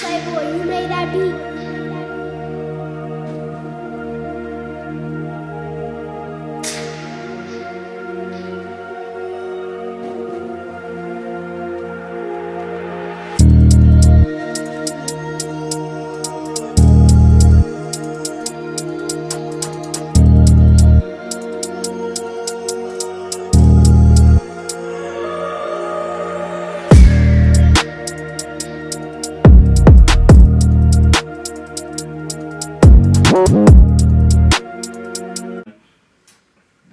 Playboy, you made that beat.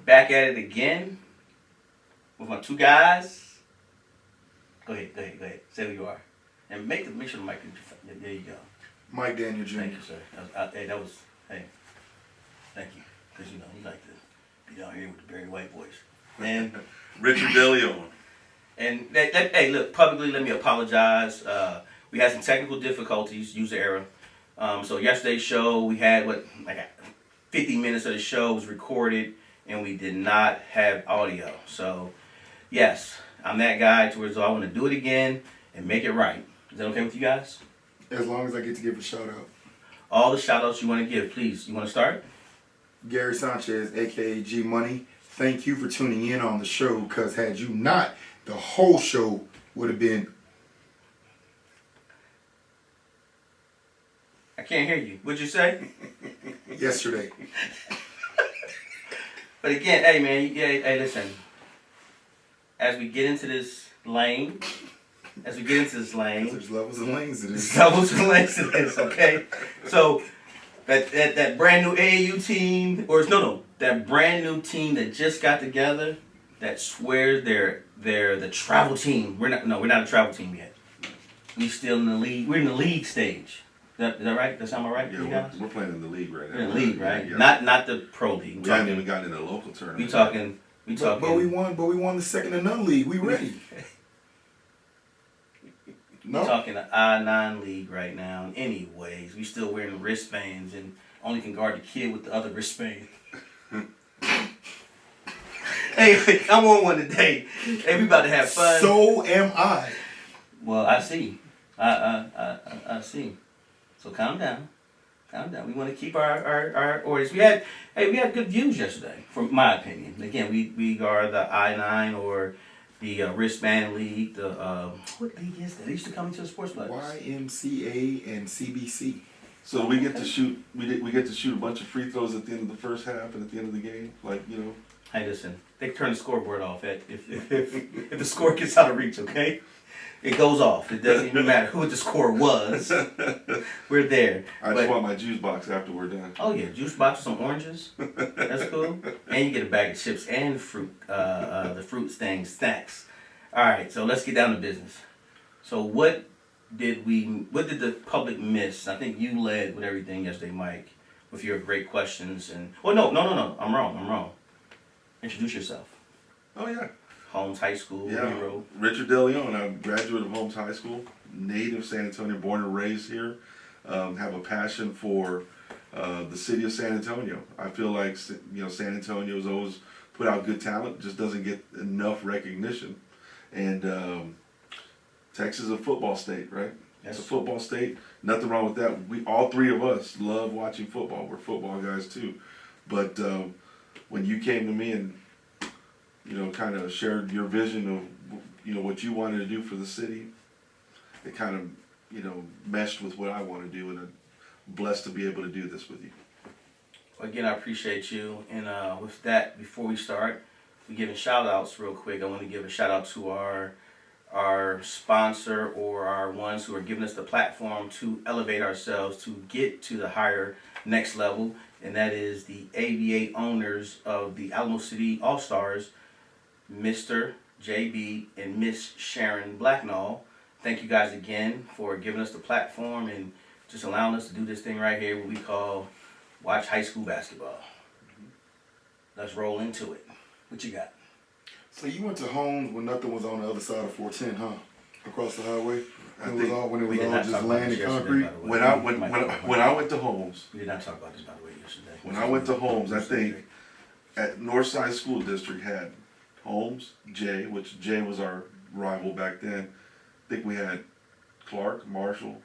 Back at it again with my two guys. Go ahead. Say who you are, and make sure the mic. There you go. Mike Daniel Jr. Thank you, sir. Thank you, because you like to be down here with the Barry White voice. And Richard DeLeon. And hey, look, publicly, let me apologize. We had some technical difficulties, user error. So yesterday's show, we had 50 minutes of the show was recorded, and we did not have audio. So, yes, I'm that guy to where I want to do it again and make it right. Is that okay with you guys? As long as I get to give a shout out. All the shout outs you want to give, please. You want to start? Gary Sanchez, aka G Money, thank you for tuning in on the show, because had you not, the whole show would have been. I can't hear you. What'd you say? Yesterday. But again, hey man, hey listen. As we get into this lane, There's levels and lanes to this. levels and lanes to this, okay? So that brand new AAU team, that brand new team that just got together, that swears they're the travel team. We're not a travel team yet. We still in the league. We're in the league stage. Is that right? That sound all right? Yeah, we're playing in the league right now. We're in the league, right? Yeah. Not the pro league. We haven't even gotten in the local tournament. We talking. But we won the second and none league. We ready. We're talking the I-9 league right now. Anyways, we still wearing wristbands and only can guard the kid with the other wristband. Hey, I'm on one today. Hey, we about to have fun. So am I. Well, I see. I see. So calm down. We want to keep our orders. We had good views yesterday, from my opinion. Again, we are the I-9 or the wristband league. The what league is that? They used to come into the sports clubs. YMCA and CBC. So we get to shoot. We get to shoot a bunch of free throws at the end of the first half and at the end of the game. Hey, listen. They turn the scoreboard off if the score gets out of reach. Okay. It goes off. It doesn't even matter who the score was. We're there. I just want my juice box after we're done. Oh yeah, juice box with some oranges. That's cool. And you get a bag of chips and fruit, the fruit snacks. All right, so let's get down to business. So what did the public miss? I think you led with everything yesterday, Mike, with your great questions. And no, I'm wrong. Introduce yourself. Oh yeah. Holmes High School hero. Richard DeLeon. I'm a graduate of Holmes High School, native San Antonio, born and raised here. Have a passion for the city of San Antonio. I feel like San Antonio's always put out good talent, just doesn't get enough recognition. And Texas is a football state, right? Yes. It's a football state. Nothing wrong with that. We all three of us love watching football. We're football guys too. But when you came to me and kind of shared your vision of, what you wanted to do for the city, it kind of, meshed with what I want to do, and I'm blessed to be able to do this with you. Again, I appreciate you. And with that, before we start, we're giving shout outs real quick. I want to give a shout out to our sponsor, or our ones who are giving us the platform to elevate ourselves to get to the higher next level. And that is the ABA owners of the Alamo City All-Stars, Mr. JB and Miss Sharon Blacknall. Thank you guys again for giving us the platform and just allowing us to do this thing right here, what we call watch high school basketball. Let's roll into it. What you got? So you went to Holmes when nothing was on the other side of 410, huh? Across the highway? When it was all just land and concrete? When I went to Holmes. We did not talk about this, by the way, yesterday. When I went to Holmes, I think at Northside School District had Holmes, Jay, which Jay was our rival back then. I think we had Clark, Marshall,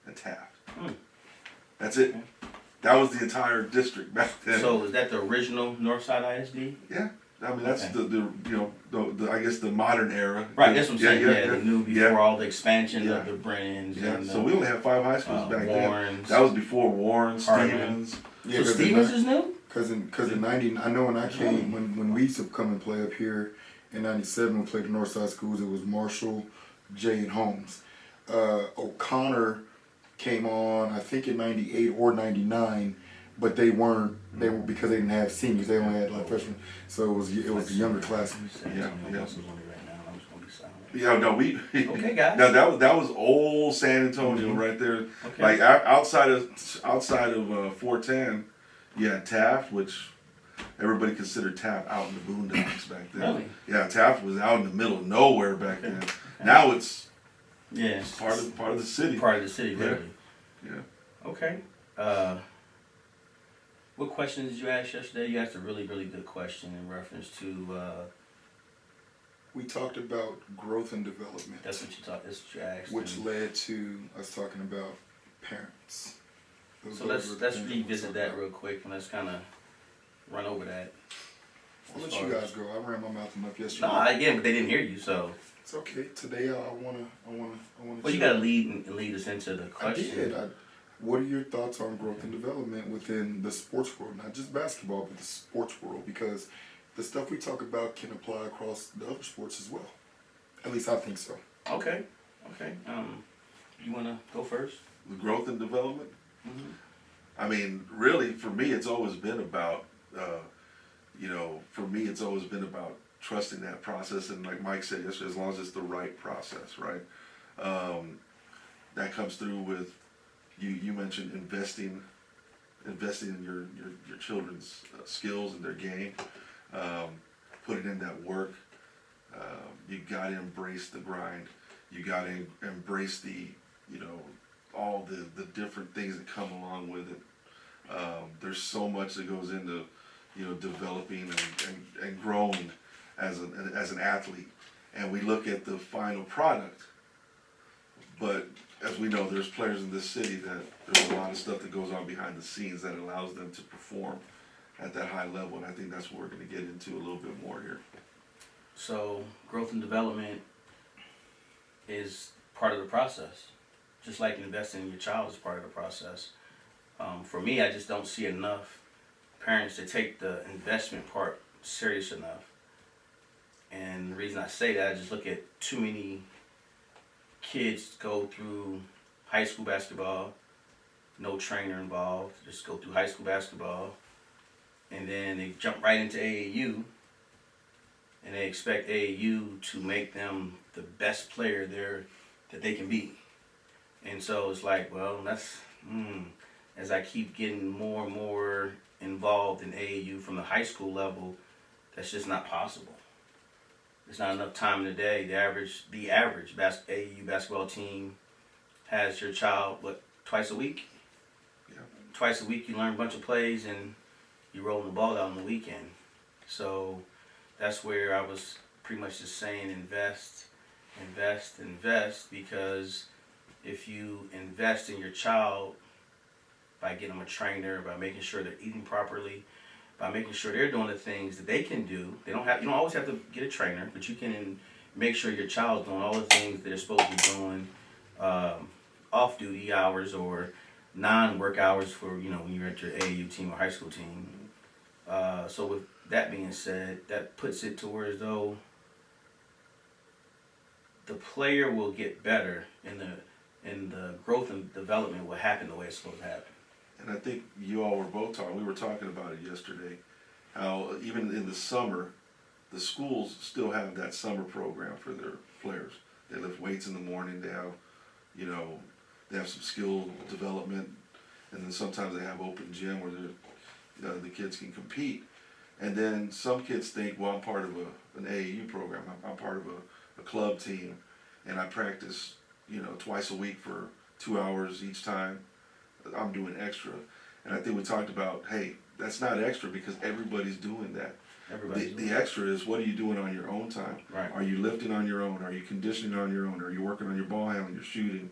and Taft. Hmm. That's it. That was the entire district back then. So is that the original Northside ISD? Yeah, I mean that's Okay. the I guess the modern era. Right, that's what I'm saying. Yeah, the new before yeah. all the expansion Yeah. of the Brennans Yeah, and so the we only had 5 high schools back Warrens. then. That was before Warren, Hartman. Stevens. Yeah, So Stevens is new? Because in 90, I know when I came, when we used to come and play up here in 97, we played the Northside schools, it was Marshall, Jay, and Holmes. O'Connor came on, I think in 98 or 99, but they were because they didn't have seniors, they only had like freshmen. So it was the younger class. Yeah. Yeah. Yeah, no, we. Okay, guys. No, that was old San Antonio right there. Okay. Like outside of 410, you had Taft, which everybody considered Taft out in the boondocks back then. Really? Yeah, Taft was out in the middle of nowhere back then. Now it's Yeah. part of the city. Part of the city, Yeah. really. Yeah. Okay. What questions did you ask yesterday? You asked a really, really good question in reference to. We talked about growth and development, That's what you asked. which and- led to us talking about parents. So let's revisit that real quick and let's kind of run over that. I'll let you guys go. I ran my mouth enough yesterday. No, again, but they didn't hear you, so. It's okay. Today I wanna. Well, you gotta lead us into the question. I did. What are your thoughts on growth and development within the sports world, not just basketball, but the sports world? Because the stuff we talk about can apply across the other sports as well. At least I think so. Okay. You wanna go first? The growth and development. Mm-hmm. I mean, really, for me, it's always been about, trusting that process. And like Mike said yesterday, as long as it's the right process, right? That comes through with, you mentioned investing in your children's skills and their game, putting in that work. You got to embrace the grind. You got to embrace all the different things that come along with it. There's so much that goes into, developing and growing as an athlete. And we look at the final product, but as we know, there's players in this city that there's a lot of stuff that goes on behind the scenes that allows them to perform at that high level. And I think that's what we're going to get into a little bit more here. So growth and development is part of the process. Just like investing in your child is part of the process. For me, I just don't see enough parents that take the investment part serious enough. And the reason I say that, I just look at too many kids go through high school basketball, no trainer involved, just go through high school basketball, and then they jump right into AAU, and they expect AAU to make them the best player that they can be. And so it's like, well, that's, as I keep getting more and more involved in AAU from the high school level, that's just not possible. There's not enough time in the day. The average AAU basketball team has your child, twice a week? Yeah. Twice a week you learn a bunch of plays and you rolling the ball out on the weekend. So that's where I was pretty much just saying invest, because if you invest in your child by getting them a trainer, by making sure they're eating properly, by making sure they're doing the things that they can do. You don't always have to get a trainer, but you can make sure your child's doing all the things that they're supposed to be doing off-duty hours or non-work hours for, when you're at your AAU team or high school team. So with that being said, that puts it to where as though the player will get better and the growth and development will happen the way it's supposed to happen. And I think you all were both talking, we were talking about it yesterday, how even in the summer, the schools still have that summer program for their players. They lift weights in the morning, they have, they have some skill development, and then sometimes they have open gym where the kids can compete. And then some kids think, well, I'm part of an AAU program, I'm part of a club team, and I practice, twice a week for 2 hours each time. I'm doing extra. And I think we talked about, hey, that's not extra because everybody's doing that. The extra is, what are you doing on your own time? Right. Are you lifting on your own? Are you conditioning on your own? Are you working on your ball handling, your shooting?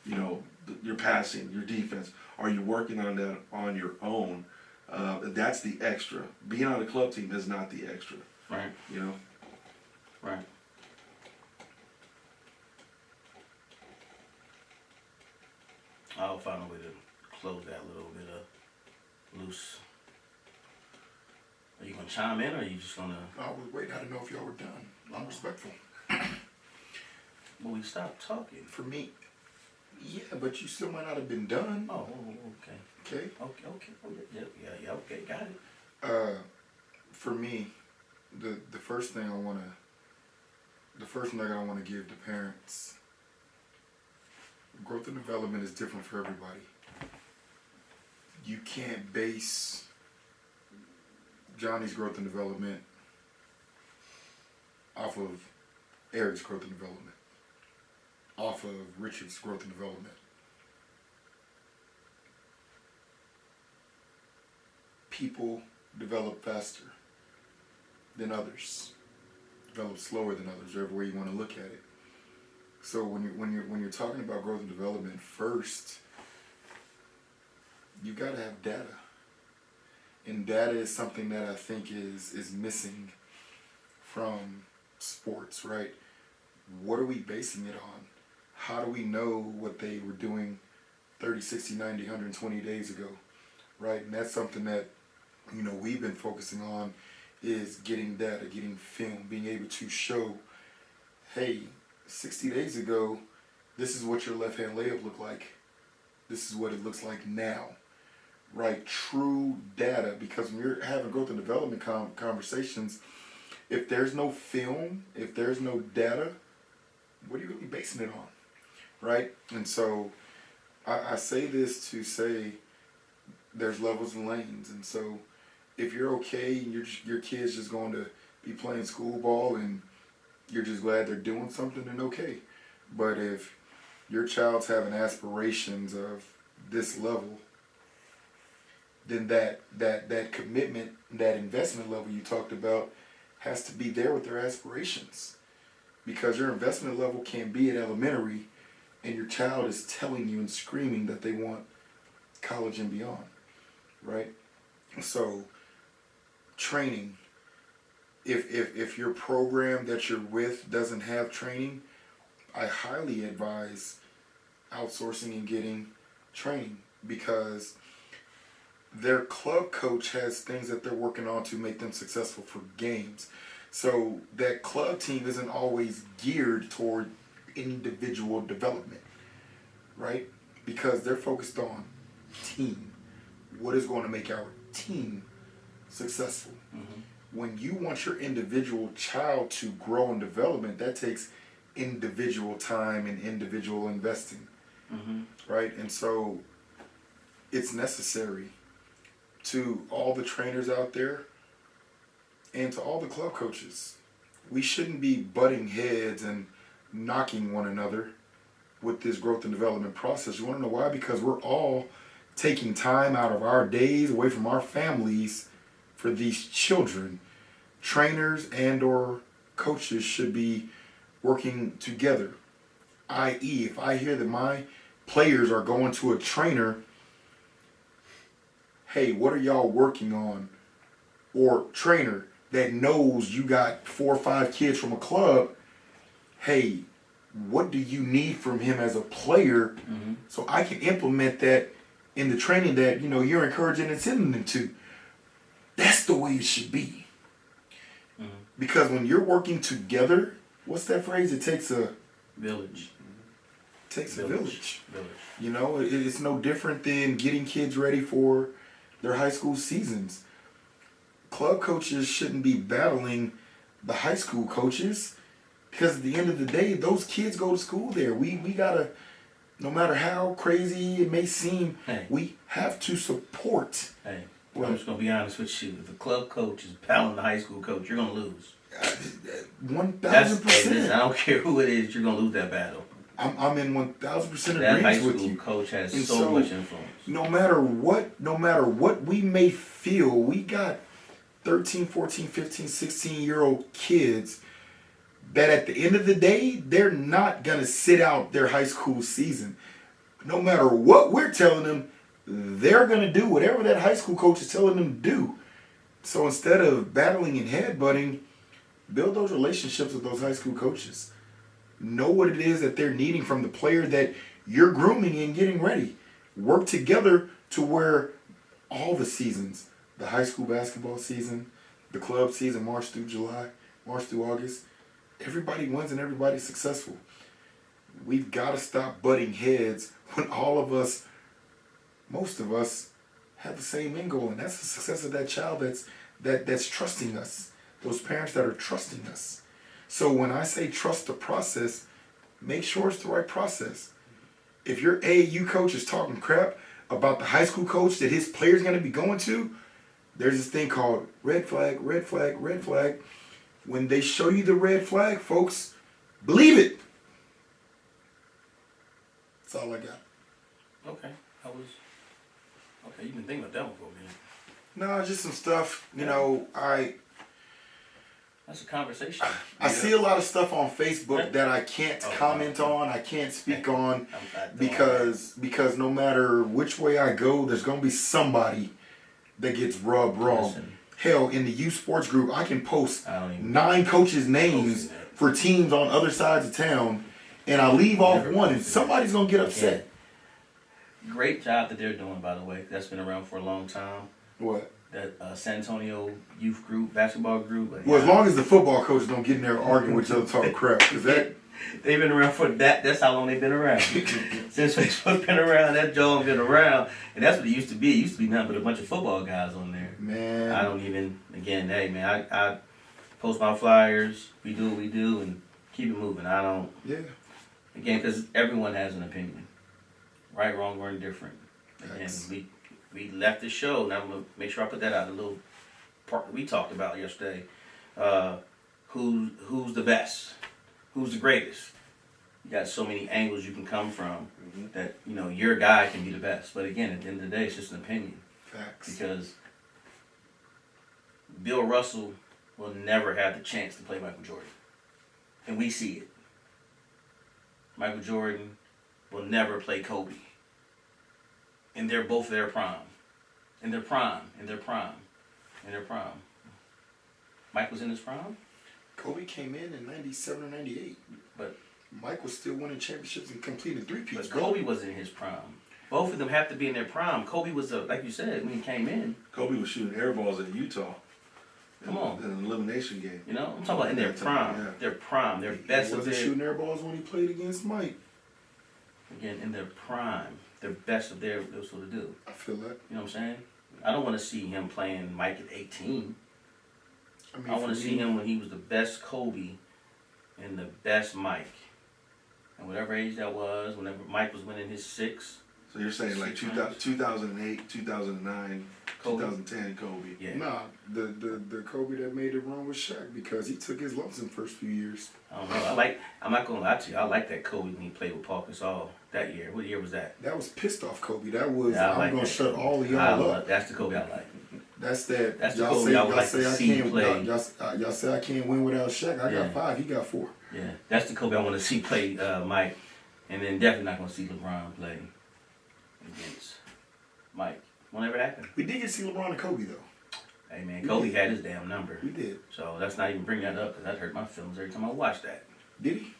you know, your passing, your defense. Are you working on that on your own? That's the extra. Being on a club team is not the extra. Right. You know. Right. I'll find a way to close that little bit of loose. Are you gonna chime in, or are you just gonna? I was waiting. I didn't know if y'all were done. I'm respectful. Well, we stopped talking. For me, yeah, but you still might not have been done. Oh, okay. Okay. Okay. Oh, yeah. Okay, got it. For me, the first thing I wanna give to parents. Growth and development is different for everybody. You can't base Johnny's growth and development off of Eric's growth and development, off of Richard's growth and development. People develop faster than others, develop slower than others, whatever way you want to look at it. So when you're talking about growth and development, first you gotta have data. And data is something that I think is missing from sports, right? What are we basing it on? How do we know what they were doing 30, 60, 90, 120 days ago, right? And that's something that, you know, we've been focusing on, is getting data, getting film, being able to show, hey, 60 days ago, this is what your left-hand layup looked like. This is what it looks like now, right? True data, because when you're having growth and development conversations, if there's no film, if there's no data, what are you really basing it on, right? And so I say this to say there's levels and lanes. And so if you're okay and your kid's just going to be playing school ball and you're just glad they're doing something, then okay. But if your child's having aspirations of this level, then that commitment, that investment level you talked about has to be there with their aspirations. Because your investment level can be at elementary and your child is telling you and screaming that they want college and beyond, right? So training, if your program that you're with doesn't have training, I highly advise outsourcing and getting training, because their club coach has things that they're working on to make them successful for games. So that club team isn't always geared toward individual development, right? Because they're focused on team. What is going to make our team successful? Mm-hmm. When you want your individual child to grow in development, that takes individual time and individual investing, right? And so it's necessary to all the trainers out there and to all the club coaches. We shouldn't be butting heads and knocking one another with this growth and development process. You want to know why? Because we're all taking time out of our days away from our families for these children. Trainers and or coaches should be working together. i.e., if I hear that my players are going to a trainer, hey, what are y'all working on? Or trainer that knows you got 4 or 5 kids from a club, hey, what do you need from him as a player, so I can implement that in the training that, you know, you're encouraging and sending them to. That's the way it should be. Because when you're working together, what's that phrase? It takes a village. Takes a village. Village. You know, it's no different than getting kids ready for their high school seasons. Club coaches shouldn't be battling the high school coaches, because at the end of the day, those kids go to school there. We gotta, no matter how crazy it may seem, we have to support. Hey, I'm just gonna be honest with you. If the club coach is battling the high school coach, you're gonna lose. 1,000%. I don't care who it is, you're gonna lose that battle. I'm in 1,000% That high agreement with school you. coach has And so much influence. No matter what we may feel, we got 13, 14, 15, 16-year-old kids that at the end of the day, they're not going to sit out their high school season. no matter what we're telling them, they're going to do whatever that high school coach is telling them to do. So instead of battling and headbutting, build those relationships with those high school coaches. Know what it is that they're needing from the player that you're grooming and getting ready. Work together to where all the seasons, the high school basketball season, the club season, March through July, March through August, everybody wins and everybody's successful. We've got to stop butting heads when all of us, most of us, have the same end goal, and that's the success of that child that's trusting us. Those parents that are trusting us. So when I say trust the process, make sure it's the right process. If your AAU coach is talking crap about the high school coach that his player's going to be going to, there's this thing called red flag, red flag, red flag. When they show you the red flag, folks, believe it. That's all I got. Okay. Okay, you've been thinking about that one for a minute. No, just some stuff. You know, That's a conversation. I see a lot of stuff on Facebook that I can't comment on, I can't speak on, because no matter which way I go, there's going to be somebody that gets rubbed wrong. Listen. Hell, in the youth sports group, I can post 9 coaches' names for teams on other sides of town, and I leave off one, and somebody's going to get upset. Great job that they're doing, by the way. That's been around for a long time. What? That San Antonio youth group, basketball group. Well, as long as the football coaches don't get in there arguing with each other talking crap, because that... They've been around for that. That's how long they've been around. Since Facebook's been around, that Joe's been around, and that's what it used to be. It used to be nothing but a bunch of football guys on there. Man, I don't even. Again, hey man, I post my flyers. We do what we do, and keep it moving. I don't. Yeah. Again, because everyone has an opinion, right, wrong, or indifferent. Again, Thanks. we left the show. Now I'm gonna make sure I put that out. The little part that we talked about yesterday. Who's the best? Who's the greatest? You got so many angles you can come from that, you know, your guy can be the best. But again, at the end of the day, it's just an opinion. Facts. Because Bill Russell will never have the chance to play Michael Jordan. And we see it. Michael Jordan will never play Kobe. And they're both their prime. In their prime. Mike was in his prime? Kobe came in 97 or 98. But Mike was still winning championships and completing three-peats. But Kobe was in his prime. Both of them have to be in their prime. Kobe was, like you said, when he came in. Kobe was shooting air balls in Utah. Come on. In an elimination game. You know, I'm talking about in their prime. Yeah. Their prime. Their best He of wasn't their... shooting air balls when he played against Mike. Again, in their prime. Their best of their... That's what to do. I feel that. You know what I'm saying? I don't want to see him playing Mike at 18. I mean, I want to for see me, him when he was the best Kobe and the best Mike. And whatever age that was, whenever Mike was winning his 6. So you're saying like 2008, 2009, Kobe. 2010 Kobe. Yeah. Nah, the Kobe that made it run was Shaq because he took his lumps in the first few years. I don't know. I'm not going to lie to you. I like that Kobe when he played with Paul Gasol that year. What year was that? That was pissed off Kobe. That was, Yeah, I I'm like going to that shut Kobe. all of y'all up. That's the Kobe I like. That's that. That's the y'all Kobe say, I would y'all like say to I see can't, play. y'all say I can't win without Shaq. I Yeah. got 5. He got 4. Yeah, that's the Kobe I want to see play Mike. And then definitely not going to see LeBron play against Mike. Won't ever happen. We did get to see LeBron and Kobe though. Hey man, Kobe had his damn number. We did. So let's not even bring that up because that hurt my feelings every time I watched that. Did he?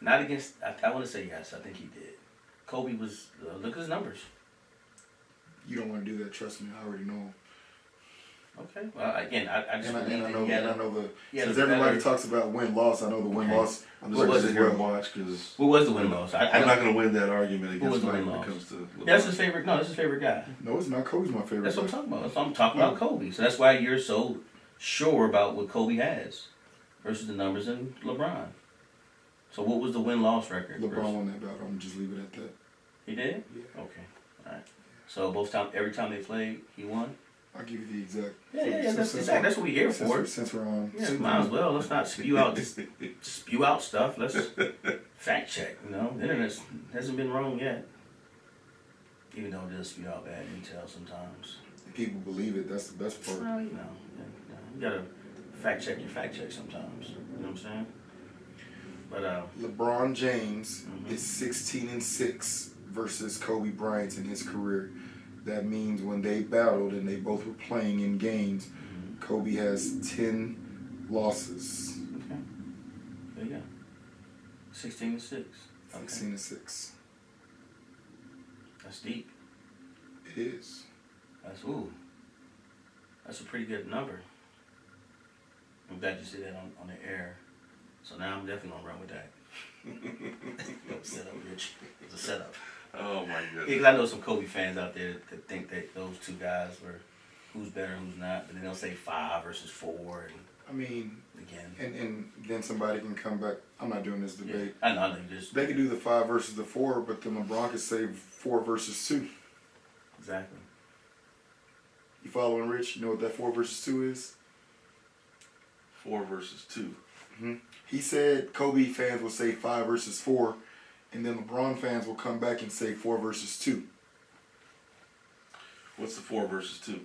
Not against, I want to say yes, I think he did. Kobe was, look at his numbers. You don't want to do that. Trust me. I already know. Okay. Well, again, I just And I believe know, that he had and I know the. yeah, Since the everybody better- talks about win-loss, I know the win-loss. I'm just What going was to it? sit here and watch because What was the win-loss? I'm not going to win that argument Who was against the Mike when win-loss? it comes to LeBron. That's his favorite, no, that's his favorite guy. No, it's not. Kobe's my favorite. That's what I'm talking about. That's what I'm talking about Kobe. So that's why you're so sure about what Kobe has versus the numbers in LeBron. So what was the win-loss record? LeBron versus- won that battle. I'm just leave it at that. He did? Yeah. Okay. All right. So every time they played, he won? I'll give you the exact. Yeah, that's what we're here for. Since we're on. Yeah, might as well. Let's not spew out stuff. Let's fact check. You know, the internet hasn't been wrong yet. Even though it does spew out bad intel sometimes. People believe it. That's the best part. Well, you know, you gotta fact check your fact check sometimes. You know what I'm saying? But LeBron James Mhm. is 16-6 versus Kobe Bryant in his career. That means when they battled and they both were playing in games, Kobe has 10 losses. Okay. There you go. 16-6. 16-6. That's deep. It is. That's a pretty good number. I'm glad you said that on the air. So now I'm definitely gonna run with that. Setup, Rich. It's a setup. Oh my Yeah, goodness. because I know some Kobe fans out there that think that those two guys were who's better, who's not, but then they'll say 5 versus 4, and I mean, again. and then somebody can come back. I'm not doing this Yeah, debate. I know you just They could do the 5 versus the 4, but then LeBron could say 4 versus 2. exactly. You following Rich? You know what that 4 versus 2 is? 4 versus 2. He said Kobe fans will say 5 versus 4, and then LeBron fans will come back and say 4 versus 2. What's the 4 versus 2?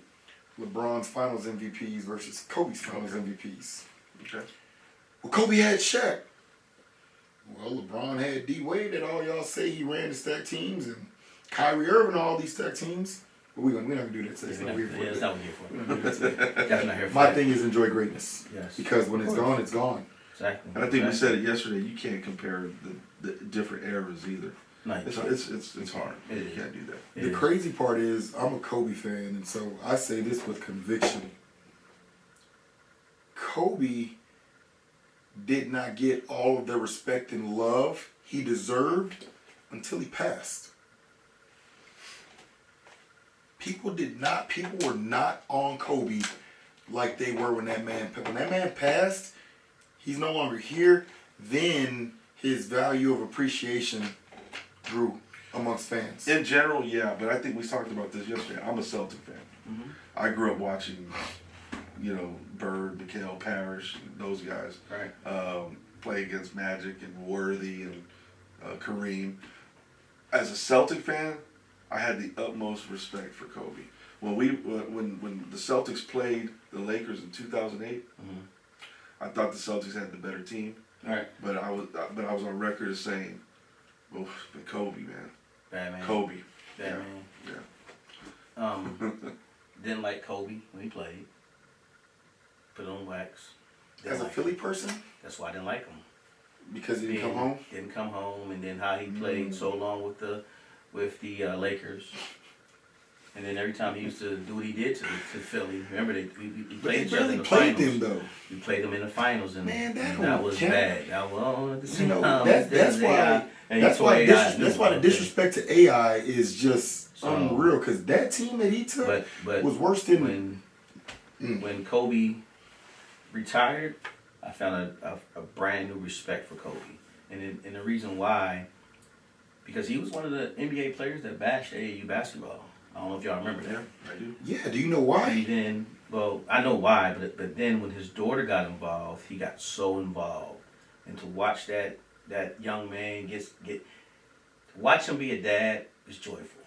LeBron's Finals MVPs versus Kobe's Finals MVPs. Okay. Well, Kobe had Shaq. Well, LeBron had D Wade. That all y'all say he ran the stack teams, and Kyrie Irving all these stack teams. But we're not gonna do that today. It's not weird for It's it. not what we're here for. We're not gonna do that today. Definitely not here for My that. thing is enjoy greatness. Yes. Because when it's gone, it's gone. Exactly. And I think we said it yesterday. You can't compare the different eras either. No, you It's can't. it's hard. It You is. can't do that. It The is. crazy part is I'm a Kobe fan, and so I say this with conviction. Kobe did not get all of the respect and love he deserved until he passed. People were not on Kobe like they were when that man passed. He's no longer here. Then his value of appreciation grew amongst fans. In general, yeah, but I think we talked about this yesterday. I'm a Celtic fan. Mm-hmm. I grew up watching, Bird, Mikael Parrish, those guys Right. play against Magic and Worthy and Kareem. As a Celtic fan, I had the utmost respect for Kobe. When the Celtics played the Lakers in 2008, Mm-hmm. I thought the Celtics had the better team, All right. but I was on record as saying, "Oh, but Kobe, man, Bad man. Kobe." Bad Yeah. man. Yeah. Didn't like Kobe when he played. Put it on wax. Didn't As a like Philly him. person, That's why I didn't like him. because he didn't come home. Didn't come home, and then how he played so long with the Lakers. And then every time he used to do what he did to Philly, remember we But played they each other in barely the played finals. them though. We played them in the finals, and, Man, that and that don't was count. bad. That was, You know, that's why the disrespect to AI is just So- unreal. Because that team that he took But was worse than when Kobe retired, I found a brand new respect for Kobe, and the reason why, because he was one of the NBA players that bashed AAU basketball. I don't know if y'all remember that. I do. Yeah. Do you know why? And then, well, I know why, but then when his daughter got involved, he got so involved, and to watch that young man to watch him be a dad is joyful.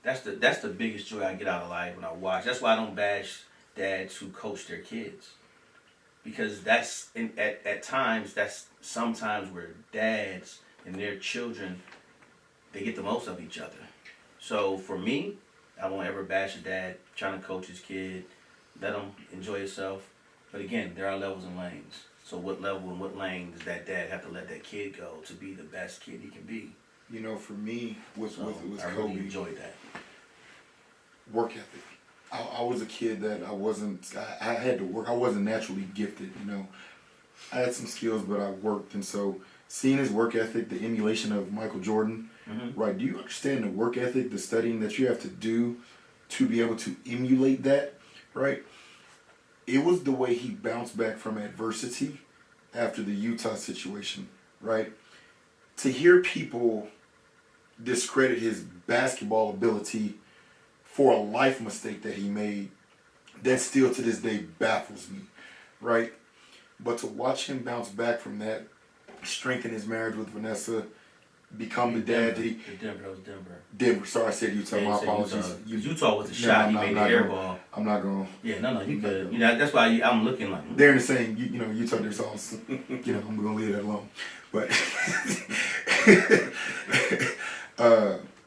That's the biggest joy I get out of life when I watch. That's why I don't bash dads who coach their kids, because that's at times that's sometimes where dads and their children, they get the most of each other. So for me, I won't ever bash a dad trying to coach his kid. Let him enjoy himself. But again, there are levels and lanes. So what level and what lane does that dad have to let that kid go to be the best kid he can be? You know, for me, with So I Kobe, really enjoyed that. work ethic. I was a kid that I had to work. I wasn't naturally gifted, you know. I had some skills, but I worked. And so seeing his work ethic, the emulation of Michael Jordan, right? Do you understand the work ethic, the studying that you have to do to be able to emulate that, right? It was the way he bounced back from adversity after the Utah situation, right? To hear people discredit his basketball ability for a life mistake that he made, that still to this day baffles me, right? But to watch him bounce back from that, strengthen his marriage with Vanessa, become the dad that he... Denver was Denver. Denver, sorry, I said Utah, my apologies. Utah was the No, shot. I'm He not- made I'm the not air gonna- ball. I'm not going to... Yeah, no, you good. You know, that's why I'm looking like... They're in the same, Utah, there's also, I'm going to leave that alone. But,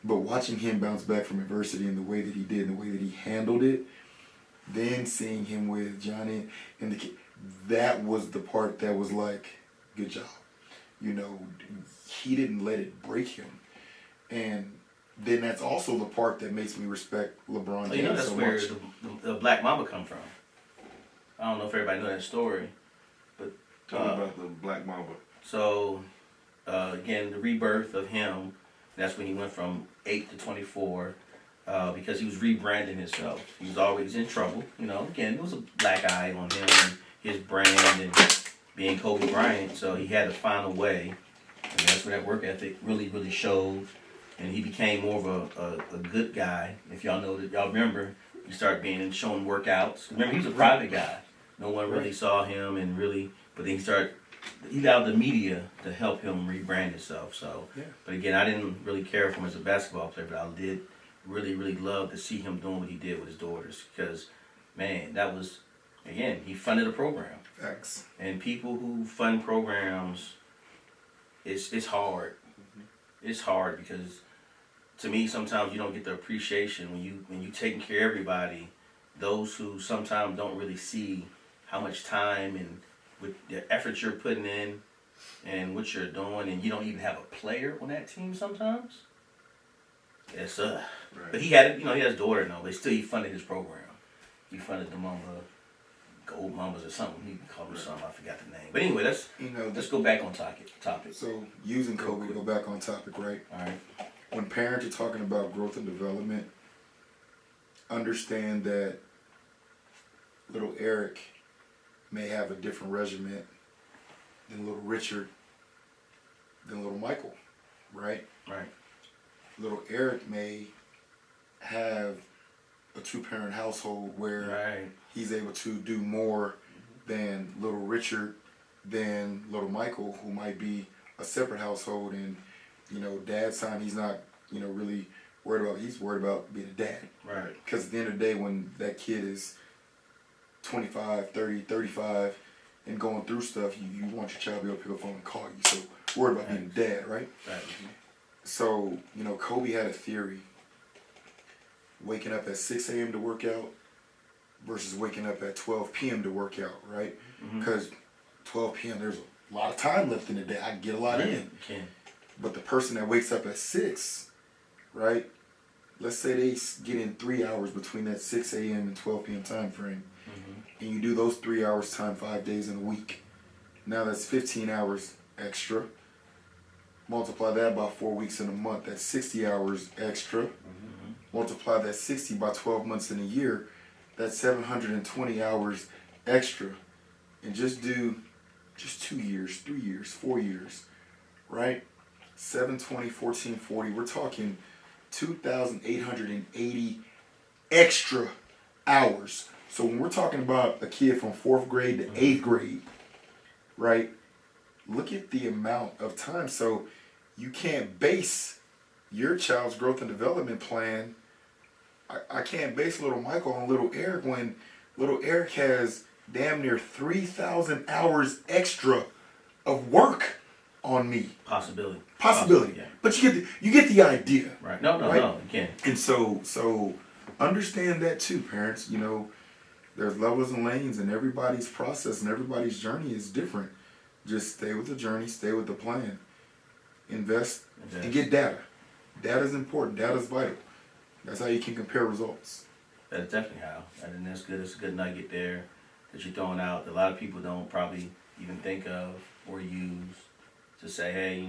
But watching him bounce back from adversity in the way that he did, and the way that he handled it, then seeing him with Johnny and the kid, that was the part that was like, good job. You know, he didn't let it break him. And then that's also the part that makes me respect LeBron James You know that's so where much. the Black Mamba come from. I don't know if everybody know that story, but Tell me about the Black Mamba. so again, the rebirth of him. That's when he went from 8 to 24 because he was rebranding himself. He was always in trouble. You know, again, there was a black eye on him and his brand and being Kobe Bryant. So he had to find a way, and that's where that work ethic really, really showed. And he became more of a good guy. If y'all know that, y'all remember, he started being and showing workouts. Remember, he was a private guy. No one really saw him and really, but then he allowed the media to help him rebrand himself. So, Yeah. but again, I didn't really care for him as a basketball player, but I did really, really love to see him doing what he did with his daughters because, man, that was, again, he funded a program. Facts. And people who fund programs, it's hard. It's hard because, to me, sometimes you don't get the appreciation when you taking care of everybody. Those who sometimes don't really see how much time and with the effort you're putting in and what you're doing, and you don't even have a player on that team sometimes. It's Right. But he had it. You know, he has his daughter now, but still he funded his program. He funded the Mamba, Gold Mambas or something. He called them something. I forgot the name. But anyway, let's go back on topic. So using Kobe to go back on topic, right? All right. When parents are talking about growth and development, understand that little Eric may have a different regimen than little Richard, than little Michael, right? Right. Little Eric may have a two-parent household where Right. he's able to do more than little Richard, than little Michael, who might be a separate household, and dad's time he's not really worried about. He's worried about being a dad. Right. Because at the end of the day, when that kid is 25, 30, 35 and going through stuff, you want your child to be able to pick up the phone and call you. So worried about being a dad, right? Right. So, Kobe had a theory. Waking up at 6 a.m. to work out versus waking up at 12 p.m. to work out, right? Because 12 p.m. there's a lot of time left in the day. I can get a lot in. You can. But the person that wakes up at 6, right? Let's say they get in 3 hours between that 6 a.m. and 12 p.m. time frame. And you do those 3 hours time 5 days in a week. Now that's 15 hours extra. Multiply that by 4 weeks in a month. That's 60 hours extra. Multiply that 60 by 12 months in a year. That's 720 hours extra. And just do 2 years, 3 years, 4 years, right? 720, 1440. We're talking 2,880 extra hours. So when we're talking about a kid from 4th grade to 8th grade, right? Look at the amount of time. So you can't base your child's growth and development plan. I can't base little Michael on little Eric when little Eric has damn near 3,000 hours extra of work on me. Possibility. Yeah. Yeah. But you get the idea. Right. No, Right? no. Again. And so understand that too, parents. There's levels and lanes, and everybody's process and everybody's journey is different. Just stay with the journey, stay with the plan. Invest and get data. Data is important. Data is vital. That's how you can compare results. That's definitely how. And that's good. It's a good nugget there that you're throwing out that a lot of people don't probably even think of or use to say, hey,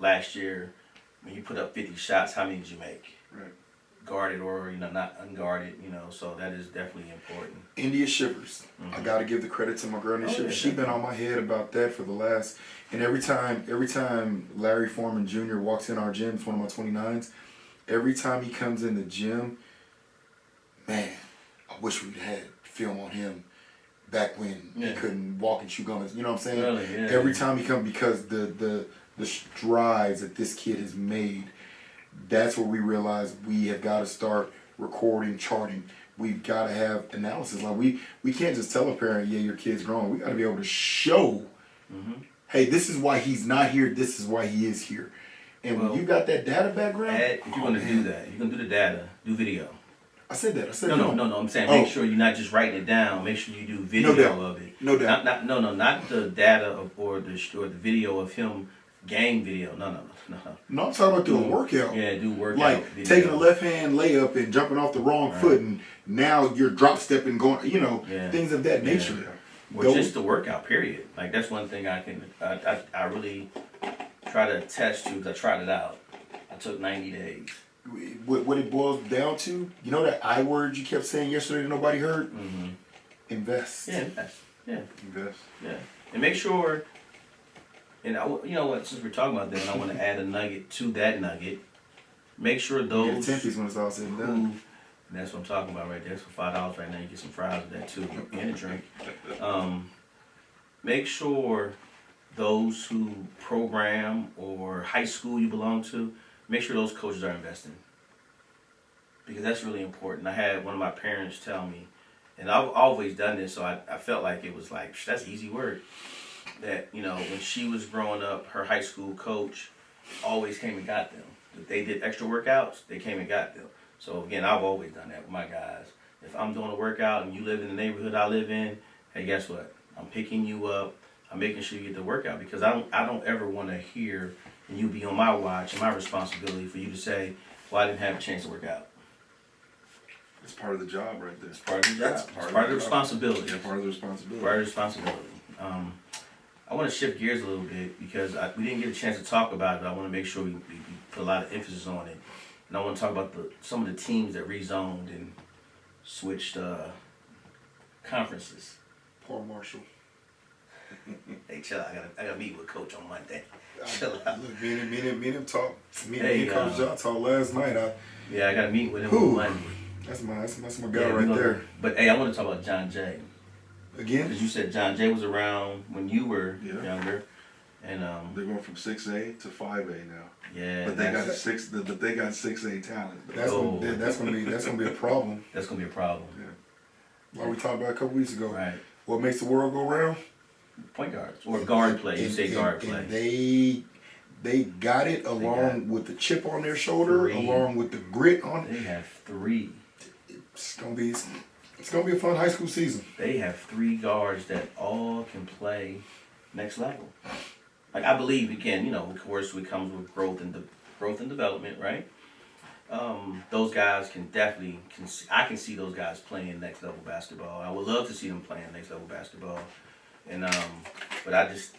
last year when you put up 50 shots, how many did you make? Right. Guarded or, not unguarded, so that is definitely important. India Shivers. I got to give the credit to my girl India Shivers. Yeah, She's been on my head about that for the last, and every time Larry Foreman Jr. walks in our gym, it's one of my 29s, every time he comes in the gym, man, I wish we'd had film on him back when he couldn't walk and chew gum. You know what I'm saying? Really, yeah. Every time he comes, because the strides that this kid has made, that's where we realize we have got to start recording, charting. We've got to have analysis. Like we can't just tell a parent, yeah, your kid's growing. We got to be able to show, hey, this is why he's not here. This is why he is here. And Well, when you got that data background, if you're gonna do that, you're gonna do the data, do video. I said that. I said No, film. I'm saying Oh. make sure you're not just writing it down. Make sure you do video doubt. of it. No doubt. Not the data or the video of him game video. No. No, I'm talking about doing a workout. Yeah, do workout. Like video. taking a left hand layup and jumping off the wrong foot, and now you're drop stepping, going, Yeah. things of that nature. Or Those- just the workout. Period. Like that's one thing I really try to attest to because I tried it out. I took 90 days. What it boils down to, you know that I word you kept saying yesterday that nobody heard? Mm-hmm. Invest. Yeah, yeah. Invest. Yeah, and make sure. And you know what? Since we're talking about that, and I want to add a nugget to that nugget. Make sure Get those 10 piece when it's all said and who, done. and that's what I'm talking about right there. It's for $5 right now. You get some fries with that too, and a drink. Make sure those who program or high school you belong to, make sure those coaches are investing, because that's really important. I had one of my parents tell me, and I've always done this, so I felt like it was like, that's easy work. That, when she was growing up, her high school coach always came and got them. If they did extra workouts, they came and got them. So again, I've always done that with my guys. If I'm doing a workout and you live in the neighborhood I live in, hey, guess what? I'm picking you up. I'm making sure you get the workout, because I don't ever want to hear, and you be on my watch and my responsibility for you to say, well, I didn't have a chance to work out. It's part of the job right there. It's part of the job. That's It's part of the job. responsibility. Yeah, part of the responsibility. Part of the responsibility. I want to shift gears a little bit because we didn't get a chance to talk about it, but I want to make sure we put a lot of emphasis on it. And I want to talk about some of the teams that rezoned and switched conferences. Paul Marshall. Hey, chill out. I got to meet with Coach on Monday. Chill out. Look, me and him talk. Me Hey, and Coach John talked last night. Yeah, I got to meet with him Who? on Monday. That's my guy Yeah, right there. But hey, I want to talk about John Jay. Again? Because you said John Jay was around when you were Yeah. younger. And They're going from 6A to 5A now. yeah, But they got that's 6A talent. That's Oh. that's gonna be a problem. going to be a problem. Like we talked about a couple weeks ago. Right. What makes the world go round? Point guards. Or guard play. You say guard play. And they got it along with the chip on their shoulder, Three. along with the grit on. They have 3. It's gonna be a fun high school season. They have 3 guards that all can play next level. Like I believe again, of course, it comes with growth and development, right? Those guys can definitely I can see those guys playing next level basketball. I would love to see them playing next level basketball. And but I just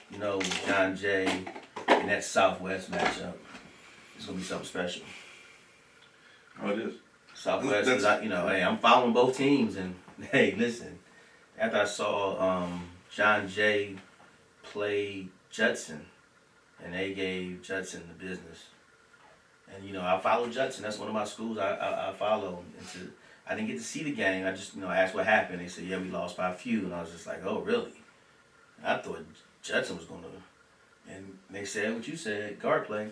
John Jay in that Southwest matchup, it's gonna be something special. Oh, it is. Southwest, That's- hey, I'm following both teams, and hey, listen, after I saw John Jay play Judson, and they gave Judson the business, and I follow Judson. That's one of my schools I follow. I didn't get to see the game. I just asked what happened. They said, yeah, we lost by a few, and I was just like, oh, really? I thought Judson was gonna, and they said what you said, guard play.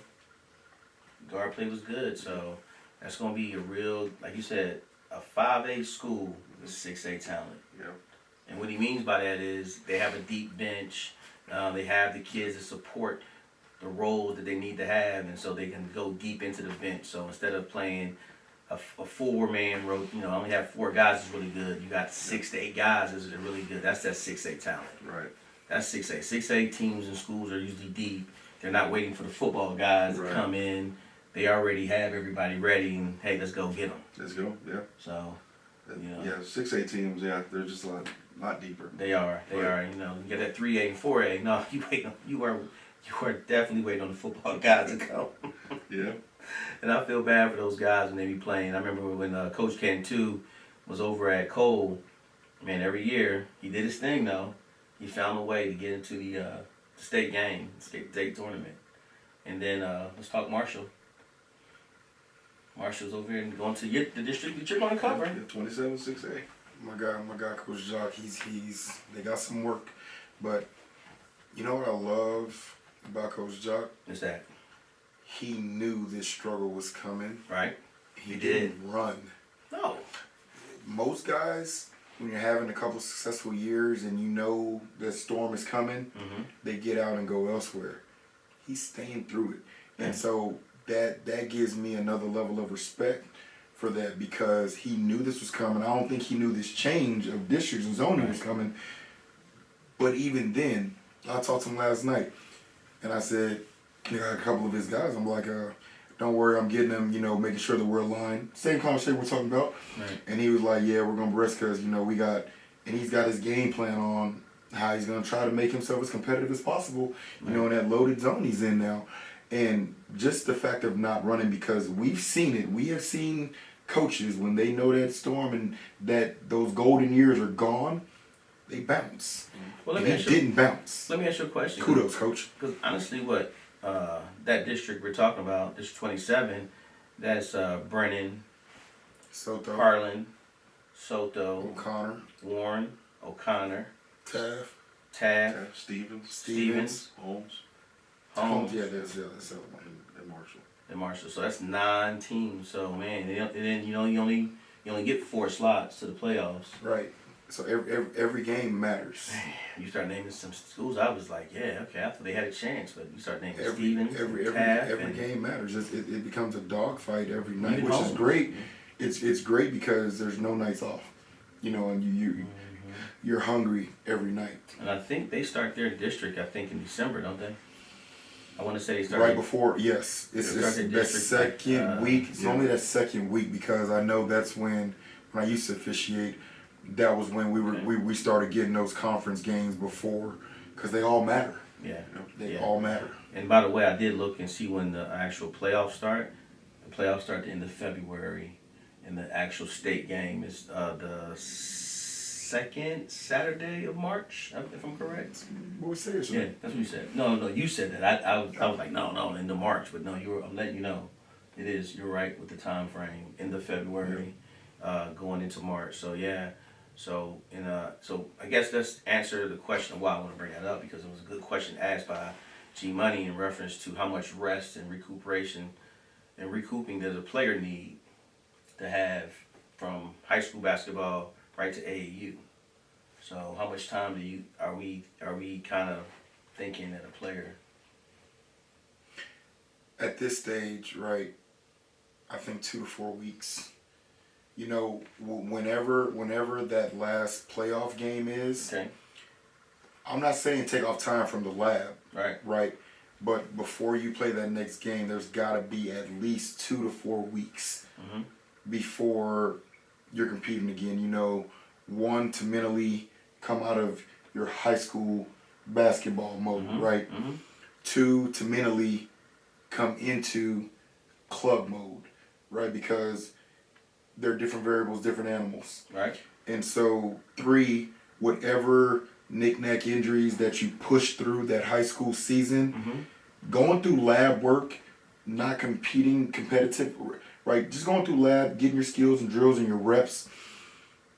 Guard play was good, so. That's going to be a real, like you said, a 5A school with 6A talent. Yeah. And what he means by that is they have a deep bench. They have the kids that support the roles that they need to have, and so they can go deep into the bench. So instead of playing a 4-man row, only have 4 guys is really good. You got 6 to 8 guys is really good. That's that 6A talent. Right. That's 6A. 6A teams and schools are usually deep. They're not waiting for the football guys Right. to come in. They already have everybody ready, and hey, let's go get them. Let's go. Yeah. So, Yeah. 6A teams. Yeah, they're just a lot deeper. they are. You get that 3A and 4A. No, you are definitely waiting on the football guys to come. Yeah. And I feel bad for those guys when they be playing. I remember when Coach Cantu was over at Cole. Man, every year he did his thing though. He found a way to get into the state game, state tournament. And then let's talk Marshall. Marshall's over here and going to the district that you're going to cover. Yeah, 27 6A. My guy, Coach Jock. They got some work, but you know what I love about Coach Jock? What's that? He knew this struggle was coming. Right? He did. didn't run. No. Most guys, when you're having a couple successful years and you know the storm is coming, Mm-hmm. they get out and go elsewhere. He's staying through it. And so that gives me another level of respect for that, because he knew this was coming. I don't think he knew this change of districts and zoning was coming. But even then, I talked to him last night, and I said, you know, a couple of his guys, I'm like, don't worry, I'm getting them, you know, making sure that we're aligned. Same conversation we're talking about. Right. And he was like, yeah, we're going to rest because, you know, and he's got his game plan on how he's going to try to make himself as competitive as possible, you know, in that loaded zone he's in now. And just the fact of not running, because we've seen it. We have seen coaches, when they know that storm and that those golden years are gone, they bounce. Well, and he didn't bounce. Let me ask you a question. Kudos, coach. Because honestly, that district we're talking about, District 27, that's Brennan, Soto, Harlan, Soto, O'Connor, Warren, O'Connor, Taft, Stevens, Holmes, yeah, that's the other one. and Marshall. and Marshall. So that's 9 teams. So man, and then you only get 4 slots to the playoffs. Right. So every game matters. You start naming some schools, I was like, yeah, okay, I thought they had a chance, but you start naming Every Stevens, Taft, every and game matters. It becomes a dogfight every night, Even which is Holmes. great. It's great because there's no nights off, you know, and you're hungry every night. And I think they start their district, I think in December, don't they? I want to say they start Right before, yes, it's Start their that district, second week. It's yeah. only that second week, because I know that's when I used to officiate. That was when we started getting those conference games before, because they all matter. Yeah. They all matter. And by the way, I did look and see when the actual playoffs start. The playoffs start at the end of February, and the actual state game is the second Saturday of March, if I'm correct. What we say? Yeah, that's what you said. No, you said that. I was like, no, into March, but no, I'm letting you know, it is. You're right with the time frame, end of February, going into March. So yeah. So I guess let's answer the question of why I want to bring that up, because it was a good question asked by G Money in reference to how much rest and recuperation and recouping does a player need to have from high school basketball right to AAU. So how much time are we kind of thinking that a player? At this stage, right, I think 2 to 4 weeks. You know, whenever that last playoff game is, Okay. I'm not saying take off time from the lab, Right. right? But before you play that next game, there's got to be at least 2 to 4 weeks Mm-hmm. before you're competing again. You know, one, to mentally come out of your high school basketball mode, right? Mm-hmm. 2, to mentally come into club mode, right? Because they're different variables, different animals. Right. And so 3, whatever knick-knack injuries that you push through that high school season, Mm-hmm. going through lab work, not competing competitive, right? Just going through lab, getting your skills and drills and your reps,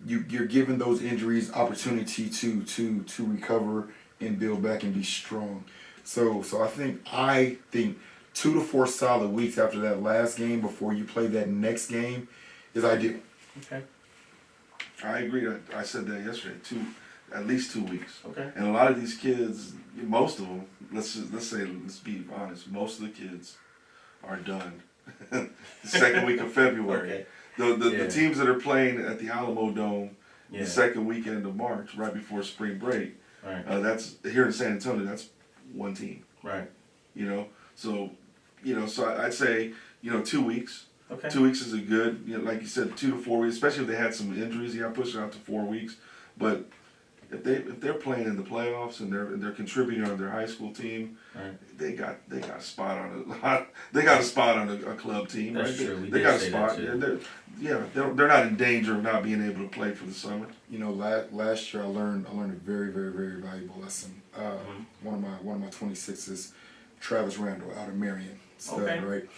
you're giving those injuries opportunity to recover and build back and be strong. So I think 2 to 4 solid weeks after that last game before you play that next game is ideal. Okay. I agree. I said that yesterday. At least 2 weeks. Okay. And a lot of these kids, most of them, let's be honest, most of the kids are done the second week of February. Okay. The teams that are playing at the Alamo Dome Yeah. the second weekend of March, right before spring break, Right. that's here in San Antonio. That's one team. Right. So I'd say 2 weeks. Okay. 2 weeks is a good, like you said, 2 to 4 weeks, especially if they had some injuries. You got to push it out to 4 weeks. But if they're playing in the playoffs and they're contributing on their high school team, Right. they got a spot on a club team. That's right? true. We They did got a say that spot. too. They're not in danger of not being able to play for the summer. You know, last year I learned a very, very, very valuable lesson. One of my 26s, Travis Randall out of Marion, stud, Okay. right?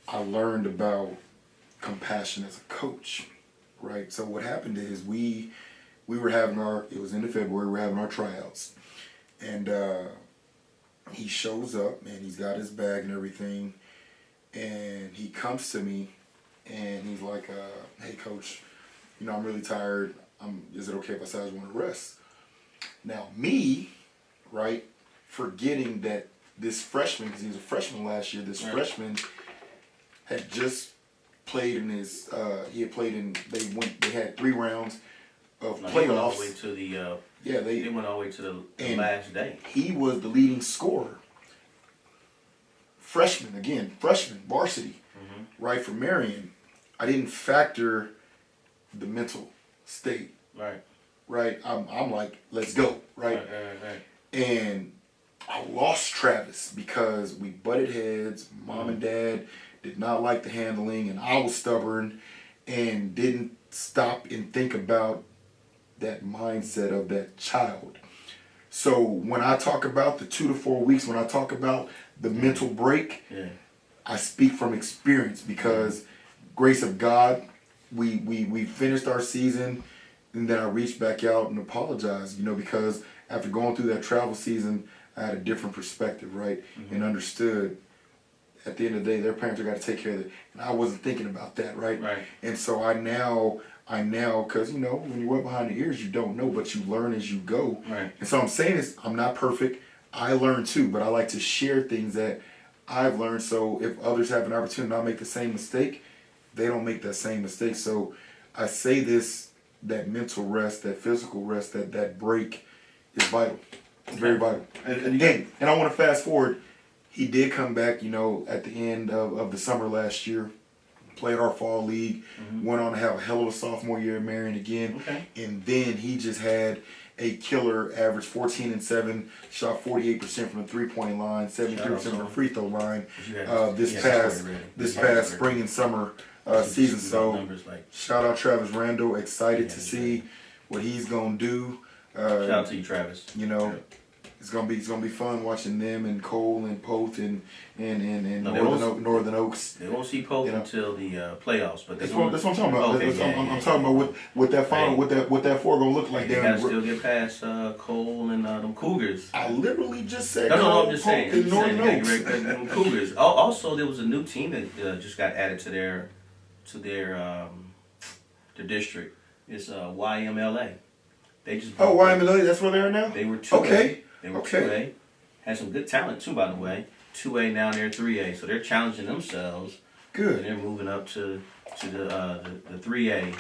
I learned about compassion as a coach, right? So what happened is we were having it was into February, we were having our tryouts, and he shows up and he's got his bag and everything, and he comes to me and he's like, hey coach, I'm really tired. Is it okay if I say I just want to rest? Now me, right, forgetting that this freshman, because he was a freshman last year, this Right. freshman had just played in his, he had played in, they had 3 rounds of No, he went all playoffs. the way to the. Yeah, They went all the way to the And- last day. he was the leading scorer. Freshman, varsity, right, for Marion. I didn't factor the mental state, Right. right? I'm like, let's go, right? Right. And I lost Travis because we butted heads. Mom and Dad did not like the handling, and I was stubborn and didn't stop and think about that mindset of that child. So when I talk about the 2 to 4 weeks, when I talk about the mental break, Yeah. I speak from experience because grace of God, we finished our season, and then I reached back out and apologized, because after going through that travel season, I had a different perspective, right? And understood at the end of the day, their parents are got to take care of it. And I wasn't thinking about that, right? Right. And so I now, because, when you're wet behind the ears, you don't know, but you learn as you go. Right. And so I'm saying this, I'm not perfect. I learn too, but I like to share things that I've learned. So if others have an opportunity to not make the same mistake, they don't make that same mistake. So I say this, that mental rest, that physical rest, that break is vital. It's very vital. And I want to fast forward. He did come back, at the end of the summer last year, played our fall league, went on to have a hell of a sophomore year at Marion again. Okay. And then he just had a killer average, 14-7, shot 48% from the 3-point line, 73% from the free throw line. This past spring and summer season. So Numbers like. shout out Travis Randall. Excited to see what he's gonna do. Shout out to you, Travis. It's gonna be fun watching them and Cole and Poth and No, Northern Oaks. They won't see Pope until the playoffs, but That's what I'm talking about. Okay, I'm talking about what that final, what that four gonna look like They down gotta the still road. get past Cole and them Cougars. I literally just said No, Cole, I'm just Poth, saying. and You gotta Northern get ready Oaks. for them Cougars. Also, there was a new team that just got added to their district. It's YMLA. They just Oh, YMLA, that's where they are now? They were 2A. Okay. They were Okay. 2A. Had some good talent too, by the way. 2A now they're 3A, so they're challenging themselves. And Good. they're moving up to the 3A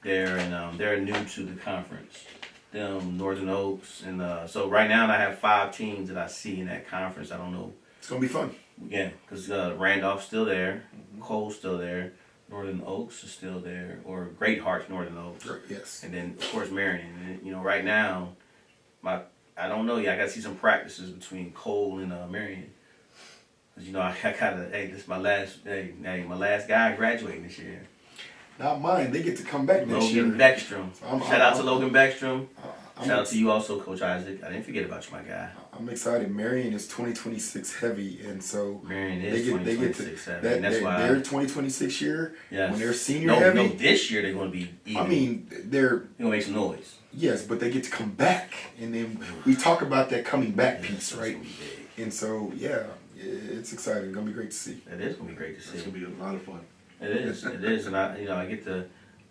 there, and they're new to the conference. Them Northern Oaks, and so right now I have 5 teams that I see in that conference. I don't know. It's gonna be fun. Yeah, because Randolph's still there, Cole's still there, Northern Oaks is still there, or Great Hearts Northern Oaks, Yes. and then of course Marion. And, right now, I don't know. Yeah, I got to see some practices between Cole and Marion. Cause I gotta. Hey, this is my last. Hey, my last guy graduating this year. Not mine. They get to come back next year. Logan Beckstrom. I'm- Shout out to Logan Beckstrom. I'm Shout out to you also, Coach Isaac. I didn't forget about you, my guy. I'm excited. Marion is 2026 heavy, and so Marion they is get 2026 to heavy, and that's why their 2026 year yes. when they're senior no, heavy. No, this year they're going to be. Even. I mean, they're gonna make some noise. yes, but they get to come back, and then we talk about that coming back Yeah, piece, that's right? gonna be big. And so it's exciting. It's gonna be great to see. It is gonna be great to see. it's gonna be a lot of fun. It is, and I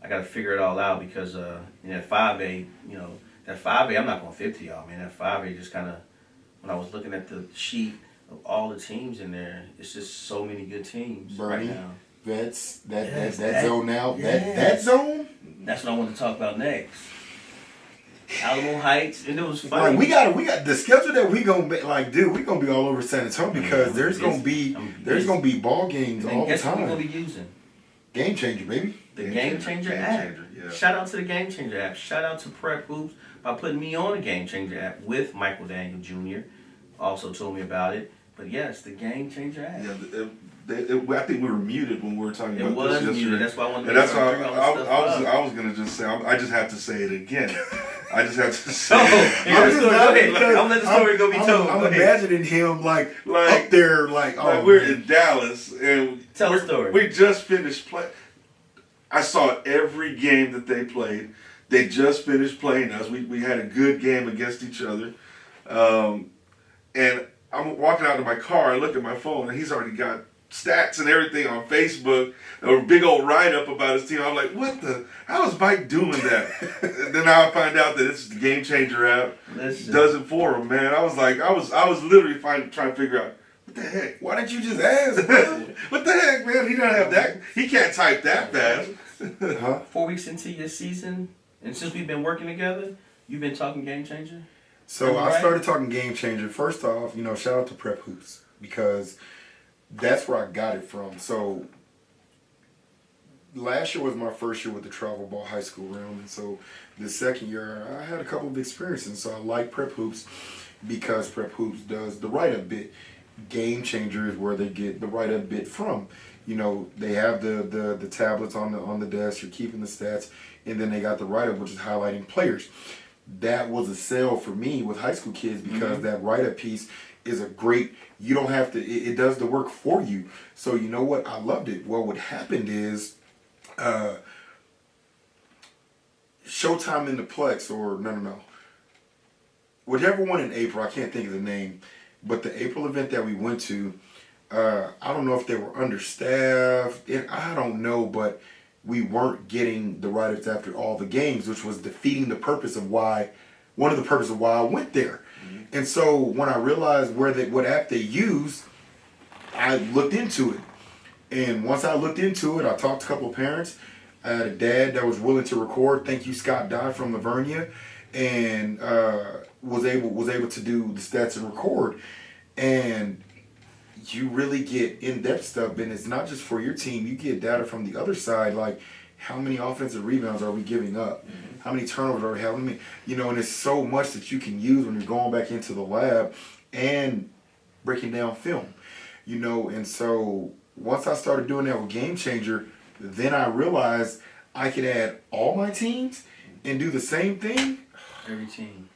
got to figure it all out because that 5A, that 5A, I'm not going to fit to y'all, man. That 5A just kind of, when I was looking at the sheet of all the teams in there, it's just so many good teams Bernie, right now. Vets, Yes, that zone now, yes. that zone. That's what I want to talk about next. Alamo Heights, and it was funny. Like we got the schedule that we gonna be dude. We gonna be all over San Antonio because there's gonna be ball games and all the guess what we're time. gonna be using? Game changer, baby. The Game Changer app. Yeah. Shout out to the Game Changer app. Shout out to Prep Hoops by putting me on the Game Changer app with Michael Daniel Jr. Also told me about it. But yes, the Game Changer app. Yeah, I think we were muted when we were talking It about was this yesterday. muted. That's why I wanted to And that's why bring all this stuff up. I was gonna just say I just have to say it again. I just have to say. Oh, it. you got a story. Go ahead. I'm gonna let the story go be told. I'm Go ahead. imagining him like up there, Like we're in Dallas and Tell the story. We just finished play. I saw every game that they played. They just finished playing us. We had a good game against each other, and I'm walking out to my car. I look at my phone, and he's already got stats and everything on Facebook, or a big old write up about his team. I'm like, how is Mike doing that? And then I find out that it's the Game Changer app. Listen. Does it for him, man. I was like, I was literally trying to figure out, what the heck? Why didn't you just ask, bro? What the heck, man? He doesn't have that. He can't type that fast. Huh? 4 weeks into your season, and since we've been working together, you've been talking Game Changer? So I Right. started talking Game Changer. First off, shout out to Prep Hoops because that's where I got it from. So last year was my first year with the travel ball high school realm, and so the second year I had a couple of experiences. So I like Prep Hoops because Prep Hoops does the write-up bit. Game Changer is where they get the write-up bit from. They have the tablets on the desk. You're keeping the stats, and then they got the write-up, which is highlighting players. That was a sell for me with high school kids because that write-up piece is a great. You don't have to. It does the work for you. So you know what? I loved it. Well, what happened is, Showtime in the Plex, or no, whichever one in April. I can't think of the name, but the April event that we went to. I don't know if they were understaffed. I don't know, but we weren't getting the write-ups after all the games, which was defeating the purpose of why I went there. And so when I realized what app they use, I looked into it. And once I looked into it, I talked to a couple of parents. I had a dad that was willing to record. Thank you, Scott Dodd from Lavernia, and was able to do the stats and record. And you really get in-depth stuff, and it's not just for your team. You get data from the other side, like how many offensive rebounds are we giving up? How many turnovers are we having? And it's so much that you can use when you're going back into the lab and breaking down film. And so once I started doing that with Game Changer, then I realized I could add all my teams and do the same thing. Every team.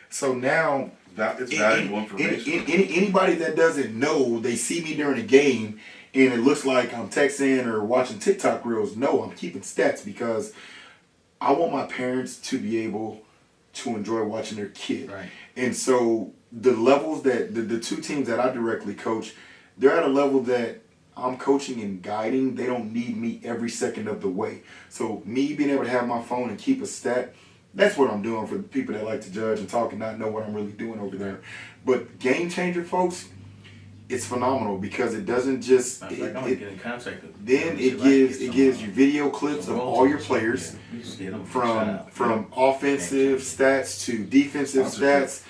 So now, It's valuable information. Anybody that doesn't know, they see me during a game and it looks like I'm texting or watching TikTok reels. No, I'm keeping stats because I want my parents to be able to enjoy watching their kid. Right. And so the levels that the two teams that I directly coach, they're at a level that I'm coaching and guiding. They don't need me every second of the way. So me being able to have my phone and keep a stat, that's what I'm doing for the people that like to judge and talk and not know what I'm really doing over there. But Game Changer, folks, it's phenomenal because it doesn't just. I'm gonna get in contact with them. Then it gives you video clips of all your players from offensive stats to defensive stats,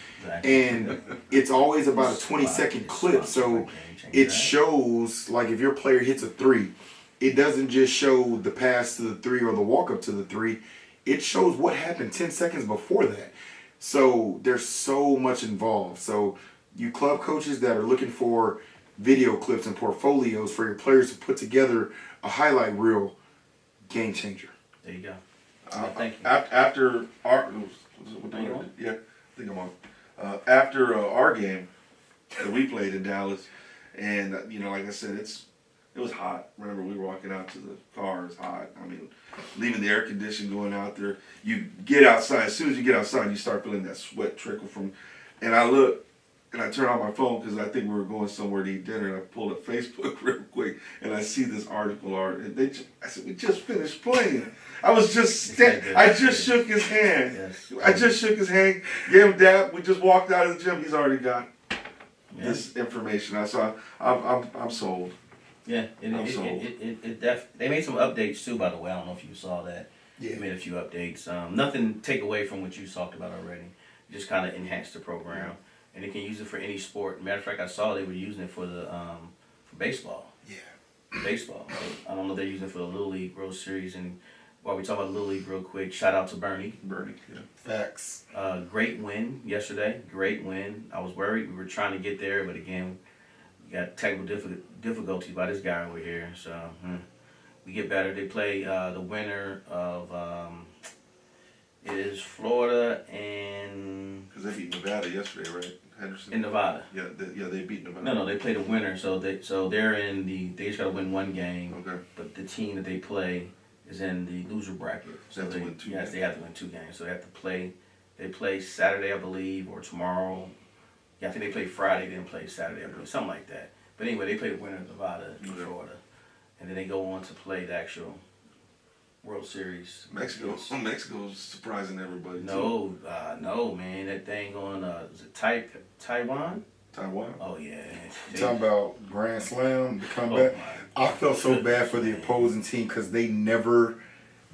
and it's always about a 20-second clip. So it shows, like, if your player hits a three, it doesn't just show the pass to the three or the walk up to the three. It shows what happened 10 seconds before that. So there's so much involved. So you club coaches that are looking for video clips and portfolios for your players to put together a highlight reel, Game Changer. There you go. Thank you. After our, Are you on? yeah, I think I'm on. After our game that we played in Dallas, and like I said, it was hot. Remember, we were walking out to the car. It's hot. I mean, leaving the air conditioning, going out there. You get outside. As soon as you get outside, you start feeling that sweat trickle from. And I look, and I turn on my phone because I think we were going somewhere to eat dinner. And I pulled up Facebook real quick, and I see this article. And I said, "We just finished playing." I was just I just shook his hand. Yes. I just shook his hand, gave him dap. We just walked out of the gym. He's already got this information. I'm sold. Yeah, they made some updates too, by the way. I don't know if you saw that. Yeah. They made a few updates. Nothing take away from what you talked about already. Just kind of enhance the program, and they can use it for any sport. Matter of fact, I saw they were using it for the for baseball. Yeah. Baseball. So I don't know if they're using it for the Little League World Series. And while we talk about Little League real quick, shout out to Bernie. Yeah. Facts. Great win yesterday. Great win. I was worried. We were trying to get there, but again, we got technical difficulties by this guy over here. So we get better. They play the winner of it is Florida and Because they beat Nevada yesterday, right? Henderson. in Nevada. Yeah, they beat Nevada. No, they play the winner. So they're in they just got to win one game. Okay. But the team that they play is in the loser bracket. So they have to win 2 games. They have to win 2 games. So they have to play. They play Saturday, I believe, or tomorrow. Yeah, I think they play Friday, then play Saturday, I believe, something like that. But anyway, they play the winner of Nevada in Okay. Florida, and then they go on to play the actual World Series. Mexico's surprising everybody. Too. No, man. That thing on is it Taiwan? Taiwan. Oh yeah. Talking about Grand Slam, the Oh, comeback. my. I felt so bad for the opposing team because they never